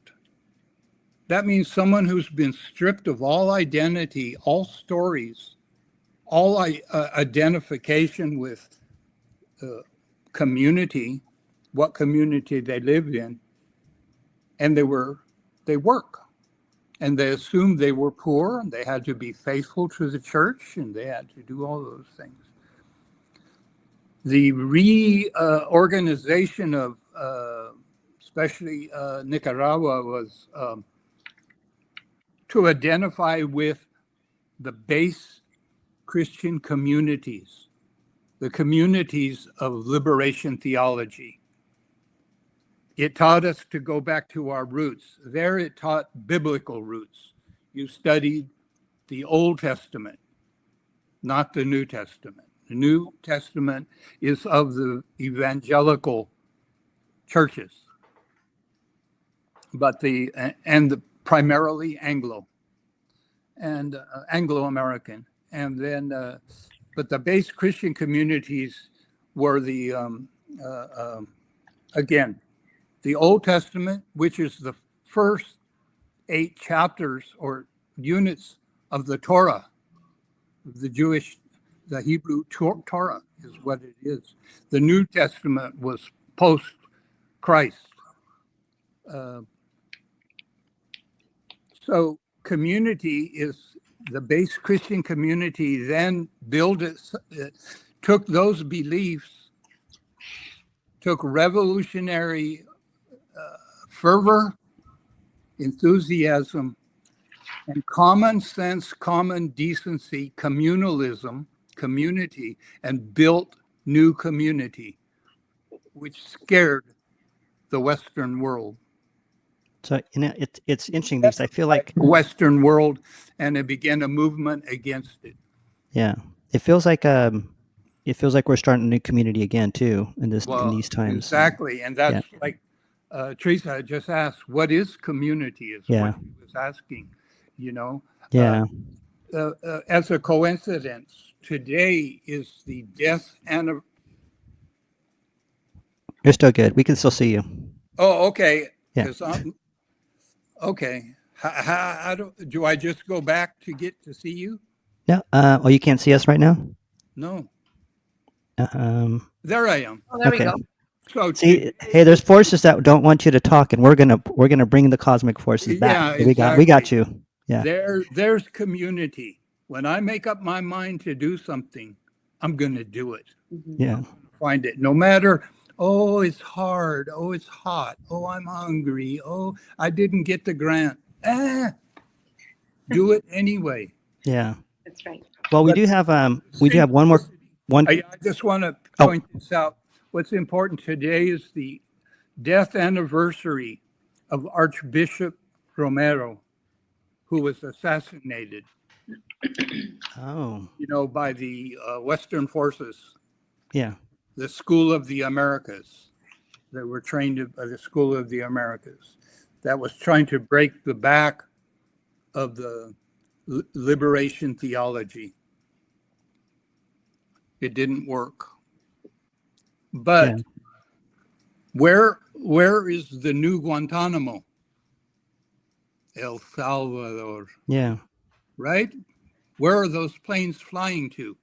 That means someone who's been stripped of all identity, all stories, all identification with community, what community they lived in, and they work. And they assumed they were poor, and they had to be faithful to the church, and they had to do all those things. The reorganization of especially Nicaragua was to identify with the base Christian communities, the communities of liberation theology. It taught us to go back to our roots. There it taught biblical roots. You studied the Old Testament, not the New Testament. The New Testament is of the evangelical churches, but primarily Anglo and Anglo-American. And then, but the base Christian communities were again, the Old Testament, which is the first 8 chapters or units of the Torah, the Hebrew Torah is what it is. The New Testament was post-Christ. So community is the base Christian community, then took those beliefs, took revolutionary fervor, enthusiasm, and common sense, common decency, communalism, community, and built new community. which scared the Western world. So it's interesting because I feel like Western world, and it began a movement against it. yeah, it feels like we're starting a new community again too in these times. Exactly, and that's like Teresa just asked, "What is community?" Is what she was asking. You know, as a coincidence, today is the death anniversary. You're still good. We can still see you. Oh, okay. Yeah. Okay. How do I just go back to get to see you? Yeah. Oh, you can't see us right now? No. There I am. Oh, there we go. So see, hey, there's forces that don't want you to talk, and we're gonna bring the cosmic forces back. Yeah, So we got you. Yeah. There's community. When I make up my mind to do something, I'm gonna do it. Yeah. Find it. No matter, oh, it's hard. Oh, it's hot. Oh, I'm hungry. Oh, I didn't get the grant. Do it anyway. Yeah. That's right. Well, we do have one more. I just want to point this out. What's important today is the death anniversary of Archbishop Romero, who was assassinated. Oh. By the Western forces. Yeah. The School of the Americas. That were trained by the School of the Americas. That was trying to break the back of the liberation theology. It didn't work. But where is the new Guantanamo? El Salvador. Yeah. Right? Where are those planes flying to?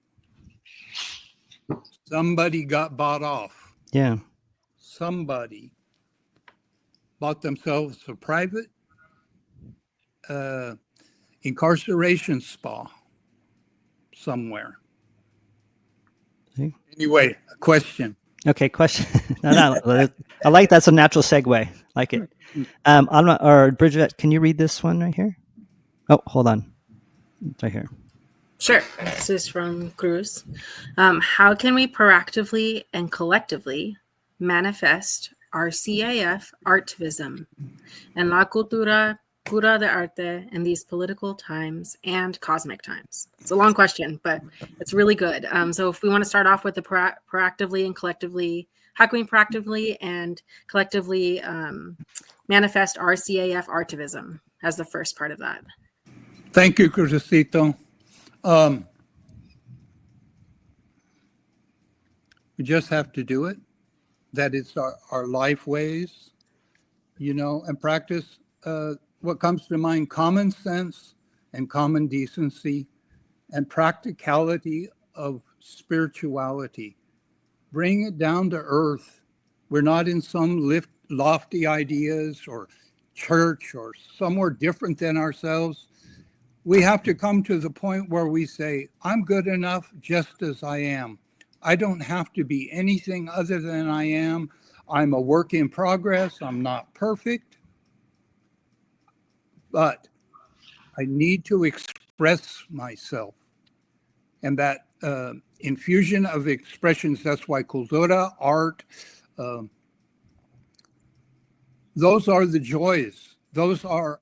Somebody got bought off. Yeah. Somebody bought themselves a private incarceration spa somewhere. See? Anyway, a question. Okay, question. I like that's a natural segue. Like it. I'm not. Or Bridget, can you read this one right here? Oh, hold on. It's right here. Sure. This is from Cruz. How can we proactively and collectively manifest RCAF artivism and la cultura pura de arte in these political times and cosmic times? It's a long question, but it's really good. So if we want to start off with the proactively and collectively, how can we proactively and collectively manifest RCAF artivism as the first part of that? Thank you, Cruzcito. We just have to do it. That it's our life ways, and practice what comes to mind: common sense and common decency and practicality of spirituality. Bring it down to earth. We're not in some lofty ideas or church or somewhere different than ourselves. We have to come to the point where we say, I'm good enough just as I am. I don't have to be anything other than I am. I'm a work in progress. I'm not perfect. But I need to express myself. And that infusion of expressions, that's why cultura, art, those are the joys. Those are,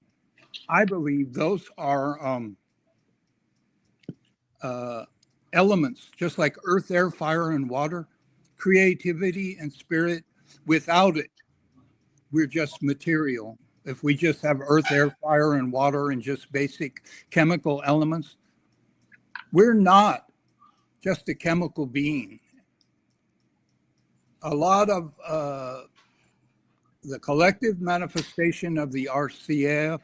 I believe, those are elements, just like earth, air, fire, and water, creativity and spirit. Without it, we're just material. If we just have earth, air, fire, and water and just basic chemical elements, we're not just a chemical being. A lot of the collective manifestation of the RCAF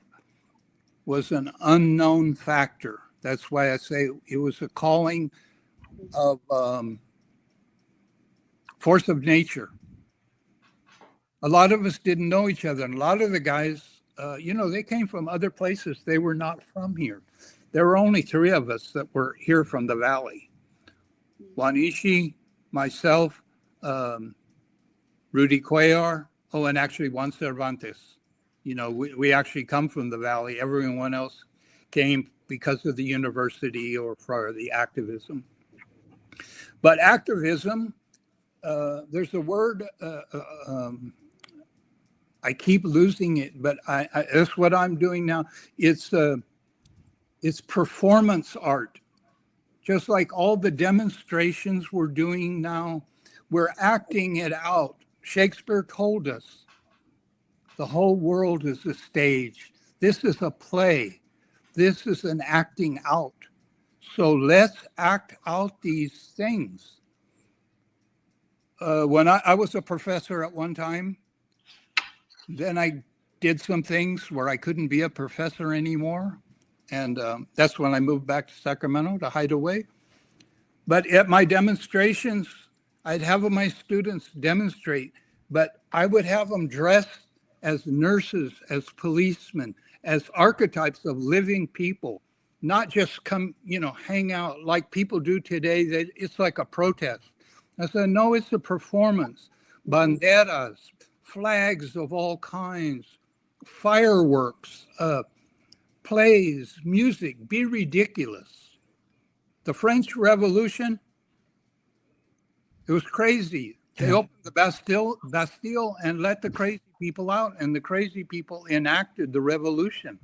was an unknown factor. That's why I say it was a calling of force of nature. A lot of us didn't know each other. And a lot of the guys, they came from other places. They were not from here. There were only 3 of us that were here from the valley. Juan Ishi, myself, Rudy Cuellar, and actually Juan Cervantes. We actually come from the valley. Everyone else came because of the university or for the activism. But activism there's a word, I keep losing it, but that's what I'm doing now. It's performance art. Just like all the demonstrations we're doing now, we're acting it out. Shakespeare told us the whole world is a stage. This is a play. This is an acting out. So let's act out these things. When I was a professor at one time, then I did some things where I couldn't be a professor anymore. And that's when I moved back to Sacramento to hide away. But at my demonstrations, I'd have my students demonstrate, but I would have them dressed as nurses, as policemen, as archetypes of living people, not just come, hang out like people do today. That it's like a protest. I said, no, it's a performance. Banderas, flags of all kinds, fireworks, plays, music, be ridiculous. The French Revolution, it was crazy. They opened the Bastille and let the crazy people out, and the crazy people enacted the revolution.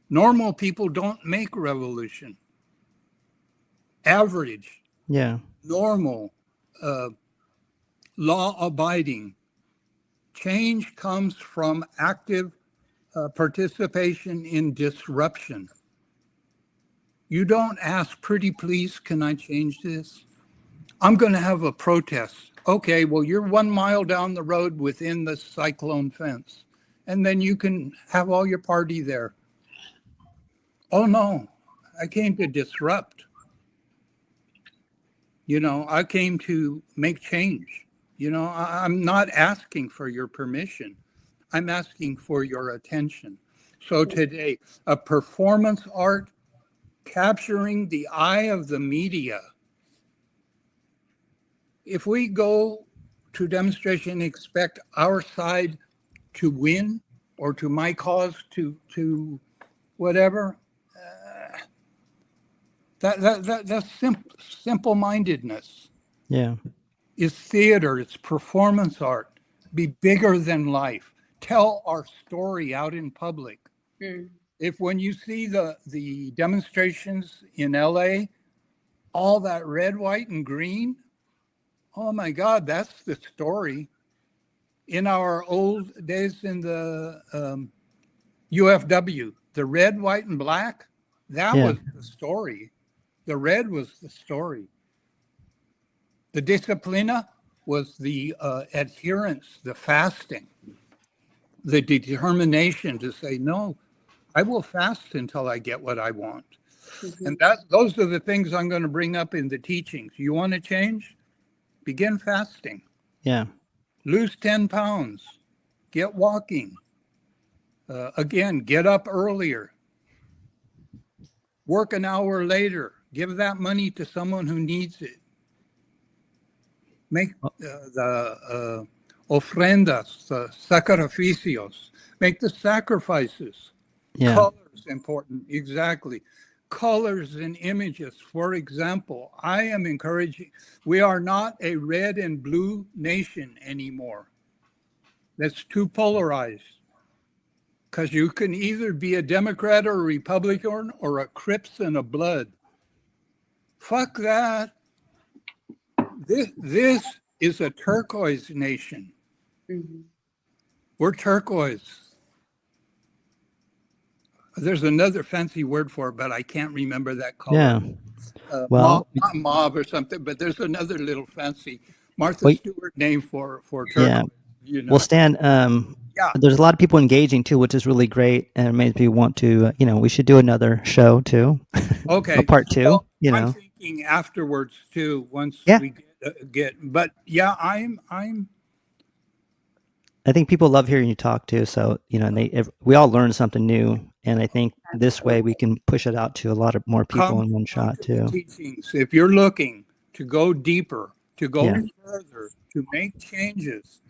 Normal people don't make revolution. Average, normal, law-abiding. Change comes from active participation in disruption. You don't ask, pretty please, can I change this? I'm going to have a protest. Okay, well, you're 1 mile down the road within the cyclone fence, and then you can have all your party there. Oh, no, I came to disrupt. I came to make change. I'm not asking for your permission. I'm asking for your attention. So today, a performance art capturing the eye of the media. If we go to demonstration and expect our side to win, or to my cause to whatever, that's simple-mindedness. Yeah. It's theater, it's performance art. Be bigger than life. Tell our story out in public. If when you see the demonstrations in LA, all that red, white, and green, oh my God, that's the story. In our old days in the UFW, the red, white, and black, that was the story. The red was the story. The disciplina was the adherence, the fasting, the determination to say, no, I will fast until I get what I want. And those are the things I'm going to bring up in the teachings. You want to change? Begin fasting. Yeah. Lose 10 pounds. Get walking. Again, get up earlier. Work an hour later. Give that money to someone who needs it. Make the ofrendas, the sacrificios. Make the sacrifices. Yeah. Colors important, exactly. Colors and images. For example, I am encouraging, we are not a red and blue nation anymore. That's too polarized. Because you can either be a Democrat or a Republican or a Crips and a Blood. Fuck that. This is a turquoise nation. We're turquoise. There's another fancy word for it, but I can't remember that color. Yeah. Well, not mauve or something, but there's another little fancy Martha Stewart name for turquoise. Yeah. Well, Stan, there's a lot of people engaging too, which is really great, and it makes me want to, we should do another show too. Okay. A part two. Well, I'm thinking afterwards too. Once we get, but I think people love hearing you talk too. So, and we all learn something new. And I think this way we can push it out to a lot of more people in one shot too. Teachings. If you're looking to go deeper, to go further, to make changes,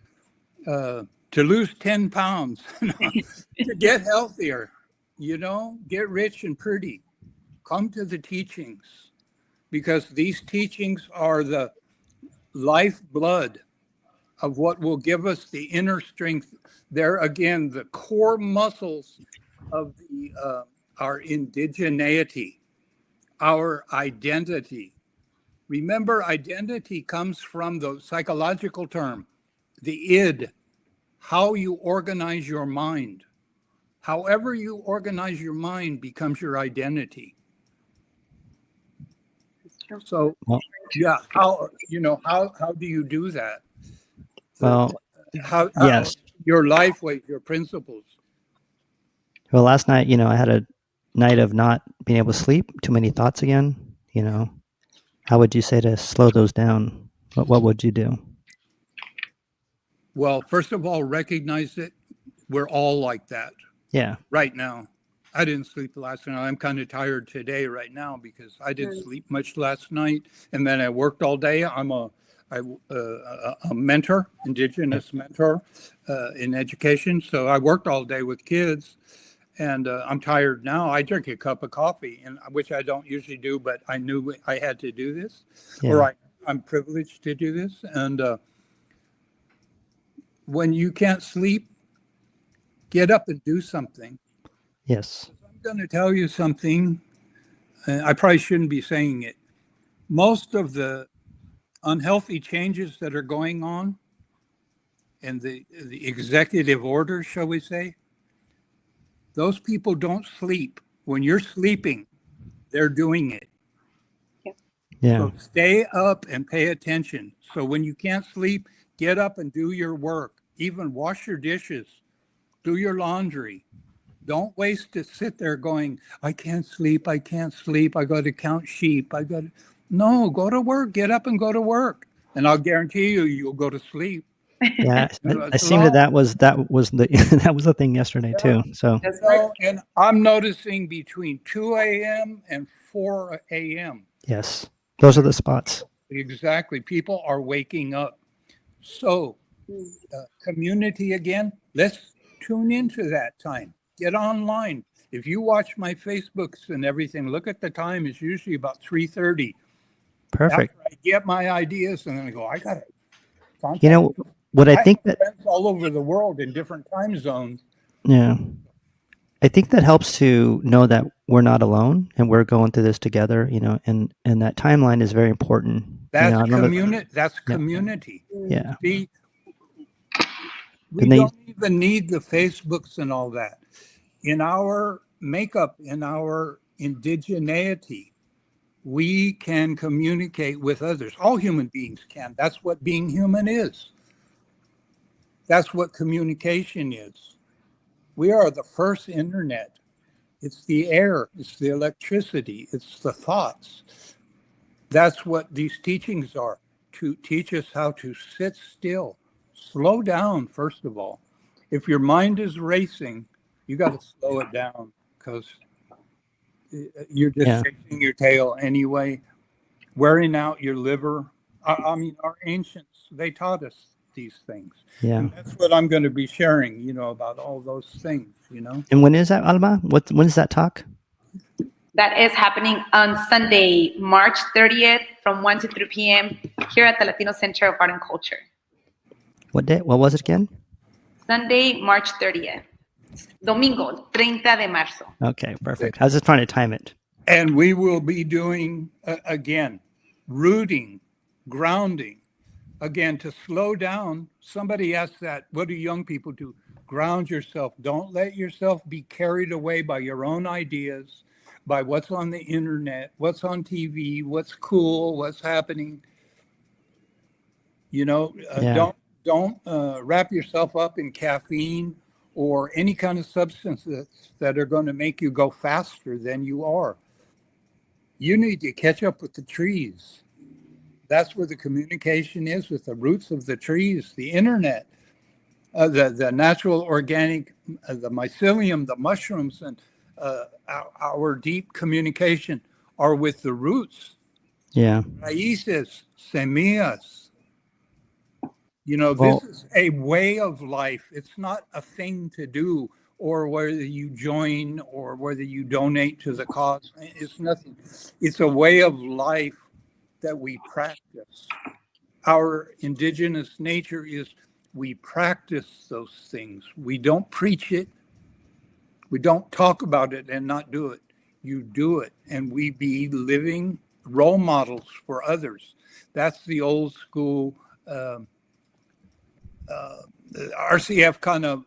to lose 10 pounds, to get healthier, get rich and pretty, come to the teachings, because these teachings are the lifeblood of what will give us the inner strength. There again, the core muscles of our indigeneity, our identity. Remember, identity comes from the psychological term, the id, how you organize your mind. However you organize your mind becomes your identity. So, Well, yeah, how do you do that? well, How yes. your life ways, your principles. Well, last night, I had a night of not being able to sleep, too many thoughts again. How would you say to slow those down? What would you do? Well, first of all, recognize that we're all like that. Yeah. Right now. I didn't sleep last night. I'm kind of tired today right now because I didn't sleep much last night, and then I worked all day. I'm a mentor, Indigenous mentor in education. So I worked all day with kids, and I'm tired now. I drink a cup of coffee, and which I don't usually do, but I knew I had to do this, or I'm privileged to do this. And when you can't sleep, get up and do something. Yes. I'm going to tell you something. I probably shouldn't be saying it. Most of the unhealthy changes that are going on and the executive orders, shall we say, those people don't sleep. When you're sleeping, they're doing it. Yeah. So stay up and pay attention. So when you can't sleep, get up and do your work. Even wash your dishes, do your laundry. Don't waste it. Sit there going, I can't sleep. I can't sleep. I got to count sheep. No, go to work. Get up and go to work. And I'll guarantee you'll go to sleep. Yeah. I seem that was the that was the thing yesterday too. So. And I'm noticing between 2 a.m. and 4 a.m. Yes. Those are the spots. Exactly. People are waking up. So community again, let's tune into that time. Get online. If you watch my Facebooks and everything, look at the time. It's usually about 3:30. Perfect. After I get my ideas, and then I go, I got it. What I think that friends all over the world in different time zones. Yeah. I think that helps to know that we're not alone and we're going through this together, and that timeline is very important. That's community. That's community. Yeah. See, we don't even need the Facebooks and all that. In our makeup, in our indigeneity, we can communicate with others. All human beings can. That's what being human is. That's what communication is. We are the first internet. It's the air, it's the electricity, it's the thoughts. That's what these teachings are, to teach us how to sit still, slow down, first of all. If your mind is racing, you got to slow it down because you're just chasing your tail anyway, wearing out your liver. I mean, our ancients, they taught us these things. Yeah. And that's what I'm going to be sharing, about all those things, And when is that, Alma? When is that talk? That is happening on Sunday, March 30th from 1 to 3 p.m. here at the Latino Center of Art and Culture. What day? What was it again? Sunday, March 30th. Domingo, 30 de marzo. Okay, perfect. I was just trying to time it. And we will be doing, again, rooting, grounding. Again, to slow down. Somebody asked that, what do young people do? Ground yourself. Don't let yourself be carried away by your own ideas, by what's on the internet, what's on TV, what's cool, what's happening. Don't wrap yourself up in caffeine or any kind of substances that are going to make you go faster than you are. You need to catch up with the trees. That's where the communication is, with the roots of the trees, the internet, the natural organic, the mycelium, the mushrooms, and our deep communication are with the roots. Yeah. Raíces, semillas. This is a way of life. It's not a thing to do, or whether you join or whether you donate to the cause. It's nothing. It's a way of life that we practice. our indigenous nature is we practice those things. We don't preach it. We don't talk about it and not do it. You do it, and we be living role models for others. That's the old school RCF kind of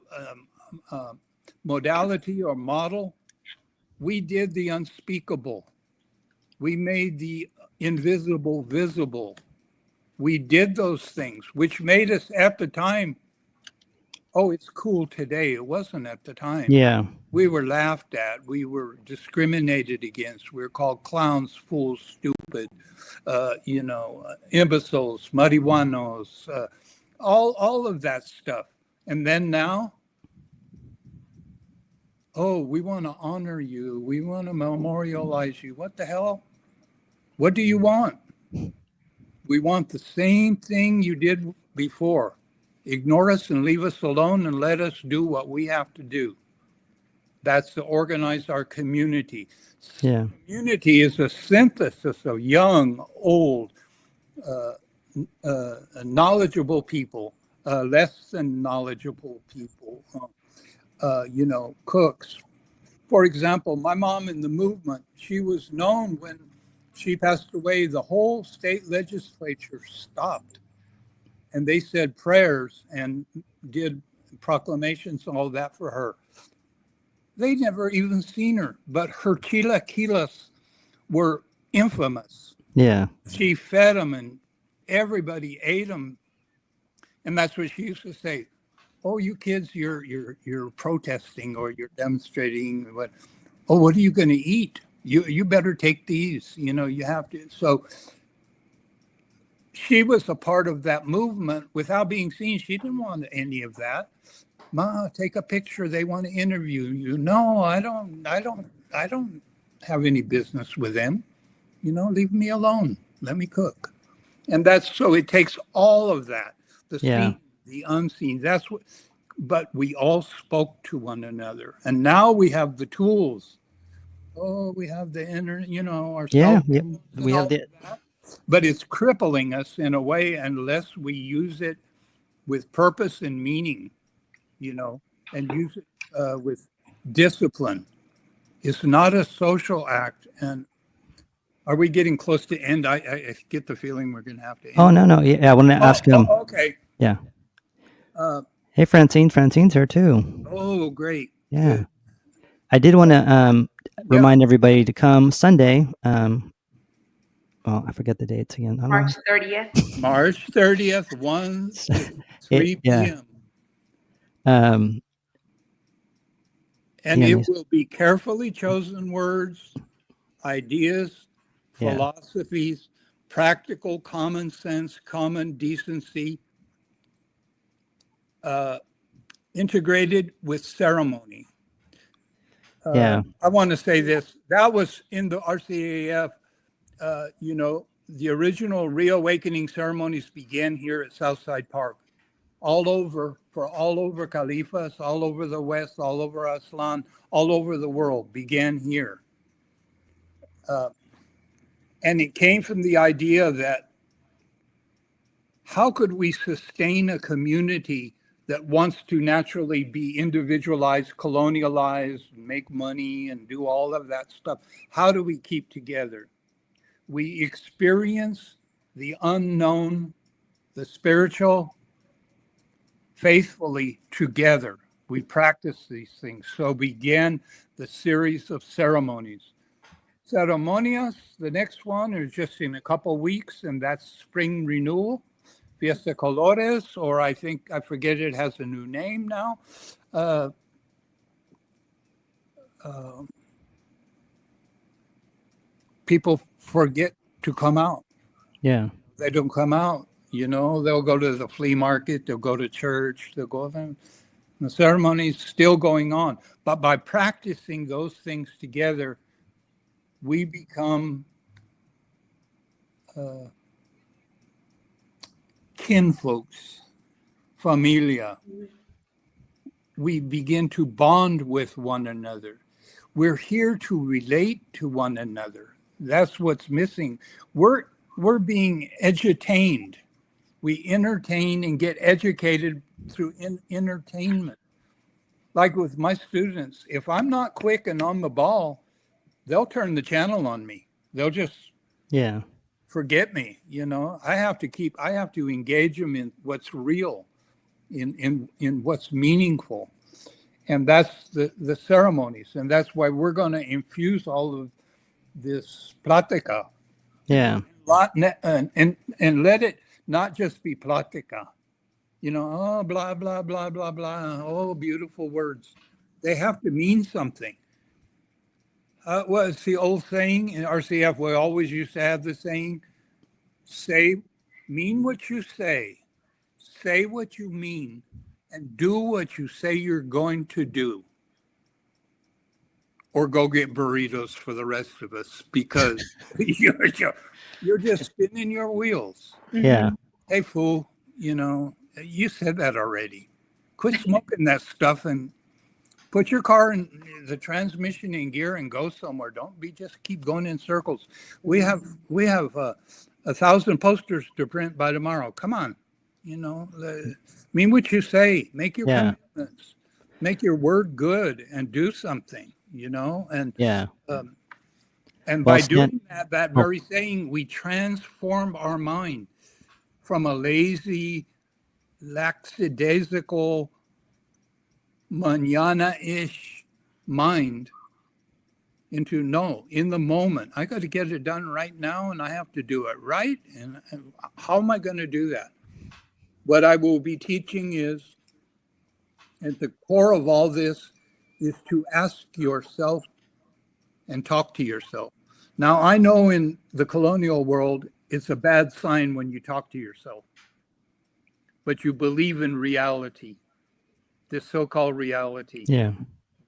modality or model. We did the unspeakable. We made the invisible visible. We did those things, which made us at the time, oh, it's cool today. It wasn't at the time. Yeah. We were laughed at. We were discriminated against. We were called clowns, fools, stupid, imbeciles, marihuanos, all of that stuff. And then now, oh, we want to honor you. We want to memorialize you. What the hell? What do you want? We want the same thing you did before. Ignore us and leave us alone and let us do what we have to do. That's to organize our community. Yeah. Community is a synthesis of young, old, knowledgeable people, less than knowledgeable people, cooks. For example, my mom in the movement, she was known when she passed away, the whole state legislature stopped. And they said prayers and did proclamations and all that for her. They never even seen her, but her chilaquiles were infamous. Yeah. She fed them and everybody ate them. And that's what she used to say. Oh, you kids, you're protesting or you're demonstrating. What are you going to eat? You better take these. You have to. So she was a part of that movement without being seen. She didn't want any of that. Ma, take a picture. They want to interview you. No, I don't have any business with them. Leave me alone. Let me cook. And that's so it takes all of that. The seen, the unseen. That's what. But we all spoke to one another, and now we have the tools. Oh, we have the internet. Our cell phones we have the. But it's crippling us in a way unless we use it with purpose and meaning, and use it with discipline. It's not a social act. And are we getting close to end? I get the feeling we're going to have to end. Oh, no. Yeah, I want to ask him. Oh, okay. Yeah. Hey, Francine's here too. Oh, great. Yeah. Good. I did want to remind everybody to come Sunday. I forget the dates again. March 30th. March 30th, 1 to 3 p.m. And it will be carefully chosen words, ideas, philosophies, practical common sense, common decency, integrated with ceremony. I want to say this. That was in the RCAF. The original reawakening ceremonies began here at Southside Park, all over Califas, all over the West, all over Aslan, all over the world, began here. And it came from the idea that how could we sustain a community that wants to naturally be individualized, colonialized, make money and do all of that stuff? How do we keep together? We experience the unknown, the spiritual, faithfully together. We practice these things. So began the series of ceremonies. Ceremonias, the next one is just in a couple weeks, and that's spring renewal. Fiesta Colores, or I forget, it has a new name now. People forget to come out. Yeah. They don't come out. They'll go to the flea market, they'll go to church, they'll go there. The ceremony's still going on. But by practicing those things together, we become kinfolks, familia. We begin to bond with one another. We're here to relate to one another. That's what's missing. We're being edutained. We entertain and get educated through entertainment. Like with my students, if I'm not quick and on the ball, they'll turn the channel on me. They'll just forget me. I have to engage them in what's real, in what's meaningful. And that's the ceremonies. And that's why we're going to infuse all of this plática. Yeah. And let it not just be plática. Oh, blah, blah, blah, blah, blah. Oh, beautiful words. They have to mean something. What's the old saying in RCF? We always used to have the saying, mean what you say what you mean, and do what you say you're going to do. Or go get burritos for the rest of us, because you're just spinning your wheels. Yeah. Hey, fool, you said that already. Quit smoking that stuff and put your car in the transmission in gear and go somewhere. Don't just keep going in circles. We have 1,000 posters to print by tomorrow. Come on, mean what you say. Make your commitments. Make your word good and do something. And by doing that very saying, we transform our mind from a lazy, lackadaisical, mañana-ish mind into in the moment. I got to get it done right now, and I have to do it right. And how am I going to do that? What I will be teaching is, at the core of all this, is to ask yourself and talk to yourself. Now, I know in the colonial world, it's a bad sign when you talk to yourself, but you believe in reality, this so-called reality. Yeah.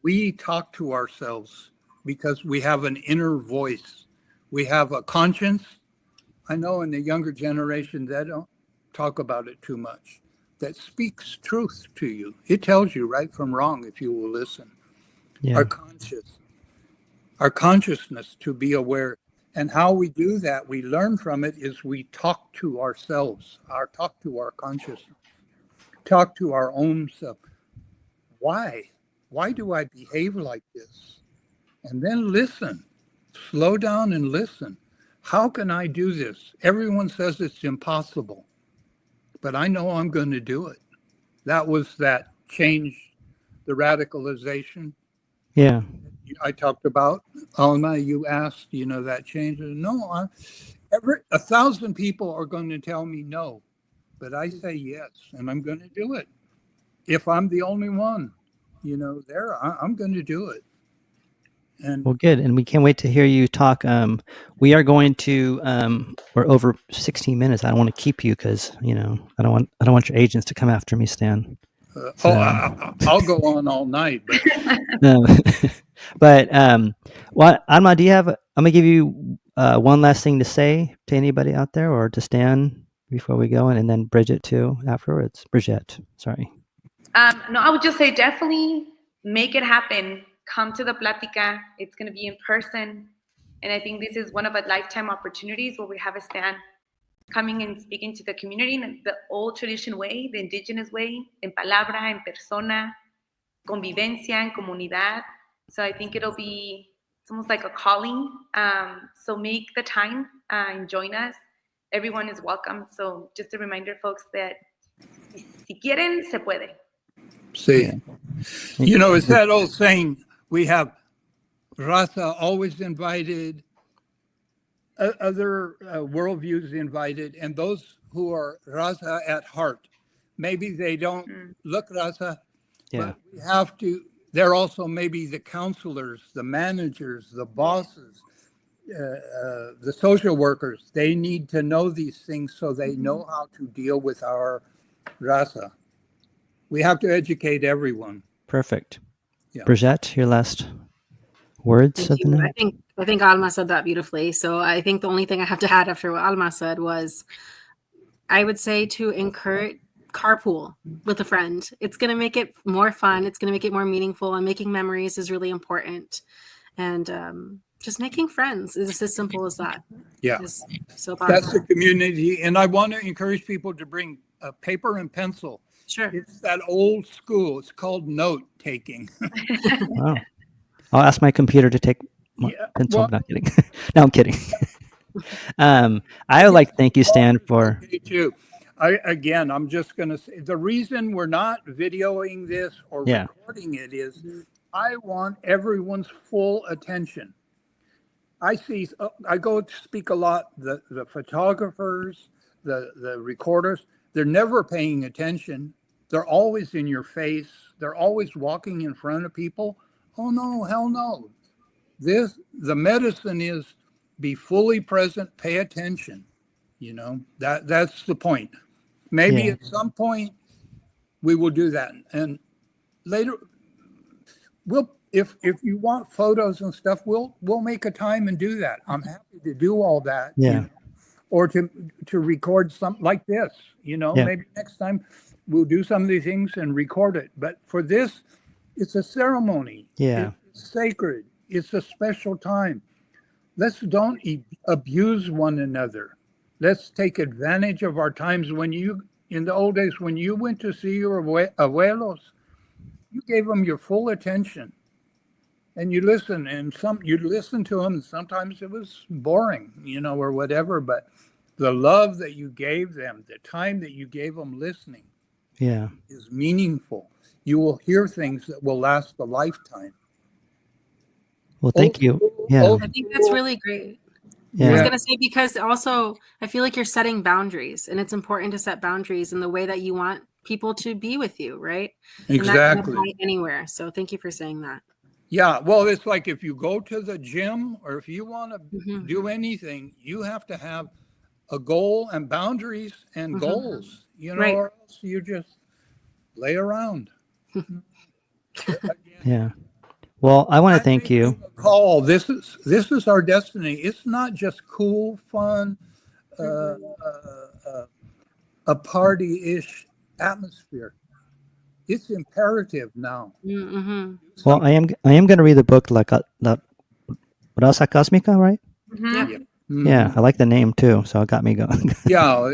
We talk to ourselves because we have an inner voice. We have a conscience. I know in the younger generation, they don't talk about it too much. That speaks truth to you. It tells you right from wrong if you will listen. Yeah. Our consciousness to be aware. And how we do that, we learn from it, is we talk to ourselves, talk to our consciousness, talk to our own self. Why? Why do I behave like this? And then listen, slow down and listen. How can I do this? Everyone says it's impossible, but I know I'm going to do it. That was that change, the radicalization. Yeah. I talked about. Alma, you asked, that change. No, 1,000 people are going to tell me no, but I say yes, and I'm going to do it. If I'm the only one, I'm going to do it. And well, good. And we can't wait to hear you talk. We are going to, we're over 16 minutes. I don't want to keep you because, I don't want your agents to come after me, Stan. I'll go on all night. But, Alma, do you have, I'm going to give you one last thing to say to anybody out there, or to Stan before we go, and then Bridget too afterwards. Bridget, sorry. No, I would just say definitely make it happen. Come to the Plática. It's going to be in person. And I think this is one of a lifetime opportunities where we have a Stan coming and speaking to the community in the old tradition way, the indigenous way, en palabra, en persona, convivencia, en comunidad. So I think it'll be, it's almost like a calling. So make the time and join us. Everyone is welcome. So just a reminder, folks, that si quieren, se puede. See, it's that old saying, we have raza always invited, other worldviews invited, and those who are raza at heart. Maybe they don't look raza, but we have to, they're also maybe the counselors, the managers, the bosses, the social workers. They need to know these things so they know how to deal with our raza. We have to educate everyone. Perfect. Yeah. Bridget, your last words of the night? I think Alma said that beautifully. So I think the only thing I have to add after what Alma said was, I would say to encourage carpool with a friend. It's going to make it more fun. It's going to make it more meaningful, and making memories is really important. And Just making friends is as simple as that. Yeah. It's so That's powerful. the community. And I want to encourage people to bring a paper and pencil. Sure. It's that old school. It's called note taking. Oh, I'll ask my computer to take my Yeah, pencil. well- I'm not kidding. No, I'm kidding. I would like to thank you, Stan, for. Okay, too. I'm just going to say the reason we're not videoing this or Yeah. recording it is I want everyone's full attention. I go to speak a lot. The photographers, the recorders, they're never paying attention. They're always in your face. They're always walking in front of people. Oh no, hell no. The medicine is be fully present, pay attention. That's the point. Maybe Yeah. at some point we will do that. And later if you want photos and stuff, we'll make a time and do that. I'm happy to do all that. Yeah. Or to record something like this, Yeah. maybe next time we'll do some of these things and record it. But for this, it's a ceremony. Yeah. It's sacred. It's a special time. Let's don't abuse one another. Let's take advantage of our times. In the old days, when you went to see your abuelos, you gave them your full attention. And you listen, and you listen to them. Sometimes it was boring, or whatever. But the love that you gave them, the time that you gave them listening, Yeah. is meaningful. You will hear things that will last a lifetime. Well, thank you. Yeah. I think that's really great. Yeah. I was going to say, because also I feel like you're setting boundaries, and it's important to set boundaries in the way that you want people to be with you, right? And that can Exactly. apply anywhere. So thank you for saying that. Yeah. Well, it's like if you go to the gym or if you want to Mhm. do anything, you have to have a goal and boundaries and Mhm. goals, Right. or else you just lay around. Yeah. Well, I want to I thank make you. it a call. This is our destiny. It's not just cool, fun, a party-ish atmosphere. It's imperative now. Mm-hmm. Well, I am going to read the book La Raza Cósmica, right? Mhm. Yeah, I like the name too, so it got me going. Yeah,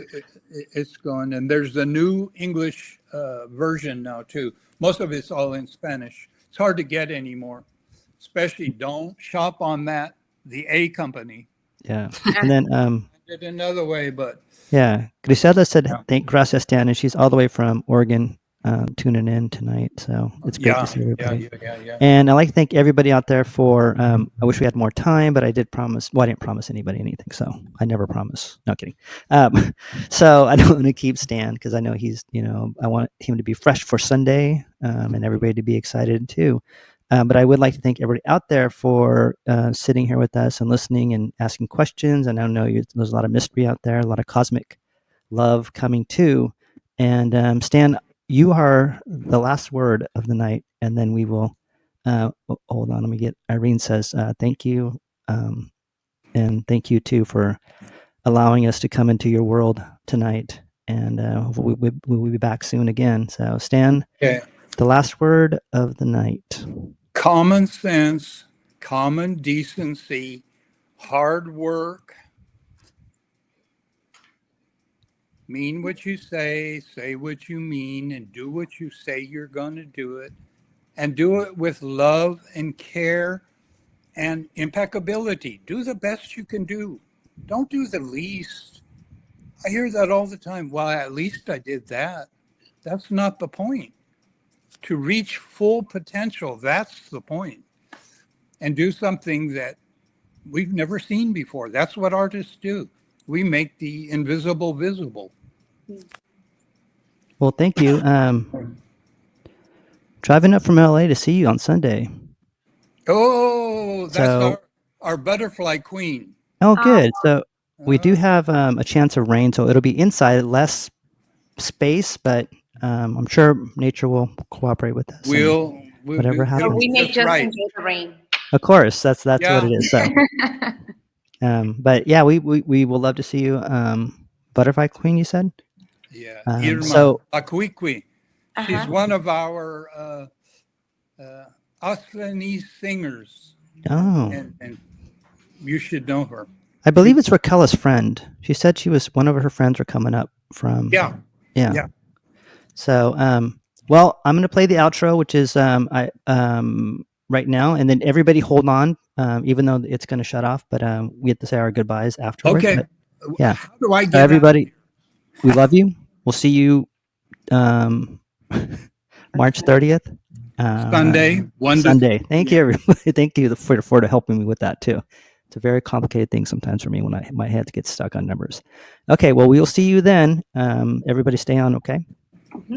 it's going, and there's a new English version now too. Most of it's all in Spanish. It's hard to get anymore. Especially don't shop on the A company. Yeah. And then Did another way, but yeah, Griselda said Yeah. thank gracias, Stan, and she's all the way from Oregon tuning in tonight. So it's great to see everybody. yeah. And I'd like to thank everybody out there for, I wish we had more time, but I did promise, well, I didn't promise anybody anything, so I never promise. No kidding. So I don't want to keep Stan because I know he's, I want him to be fresh for Sunday and everybody to be excited too. But I would like to thank everybody out there for sitting here with us and listening and asking questions. And I know there's a lot of mystery out there, a lot of cosmic love coming too. And Stan, you are the last word of the night, and then we will. Hold on, let me get. Irene says thank you, and thank you too for allowing us to come into your world tonight. And we'll be back soon again. So Stan, Okay. the last word of the night. Common sense, common decency, hard work. Mean what you say what you mean, and do what you say you're going to do it. And do it with love and care and impeccability. Do the best you can do. Don't do the least. I hear that all the time. Well, at least I did that. That's not the point. To reach full potential, that's the point. And do something that we've never seen before. That's what artists do. We make the invisible visible. Well, thank you. Driving up from LA to see you on Sunday. Oh, that's So- our butterfly queen. Oh, good. So we do have a chance of rain, so it'll be inside, less space, but I'm sure nature will cooperate with us. We'll whatever it'll happens. But we be may just just right. enjoy the rain. Of course, that's Yeah. what it is. So, but yeah, we will love to see you. Butterfly Queen, you said? Yeah, So- Irma Aquiqui. She's Uh-huh. one of our Aslanese singers. Oh, And You should know her. I believe it's Raquel's friend. She said one of her friends were coming up from. Yeah. Yeah. Yeah. So, well, I'm going to play the outro, which is right now, and then everybody hold on, even though it's going to shut off, but we have to say our goodbyes afterwards. Okay. But, yeah. How do I So get everybody, we love you. We'll see you March 30th. Sunday? Sunday. Thank you, everybody. Thank you for helping me with that too. It's a very complicated thing sometimes for me when my head gets stuck on numbers. Okay, well, we'll see you then. Everybody stay on, okay?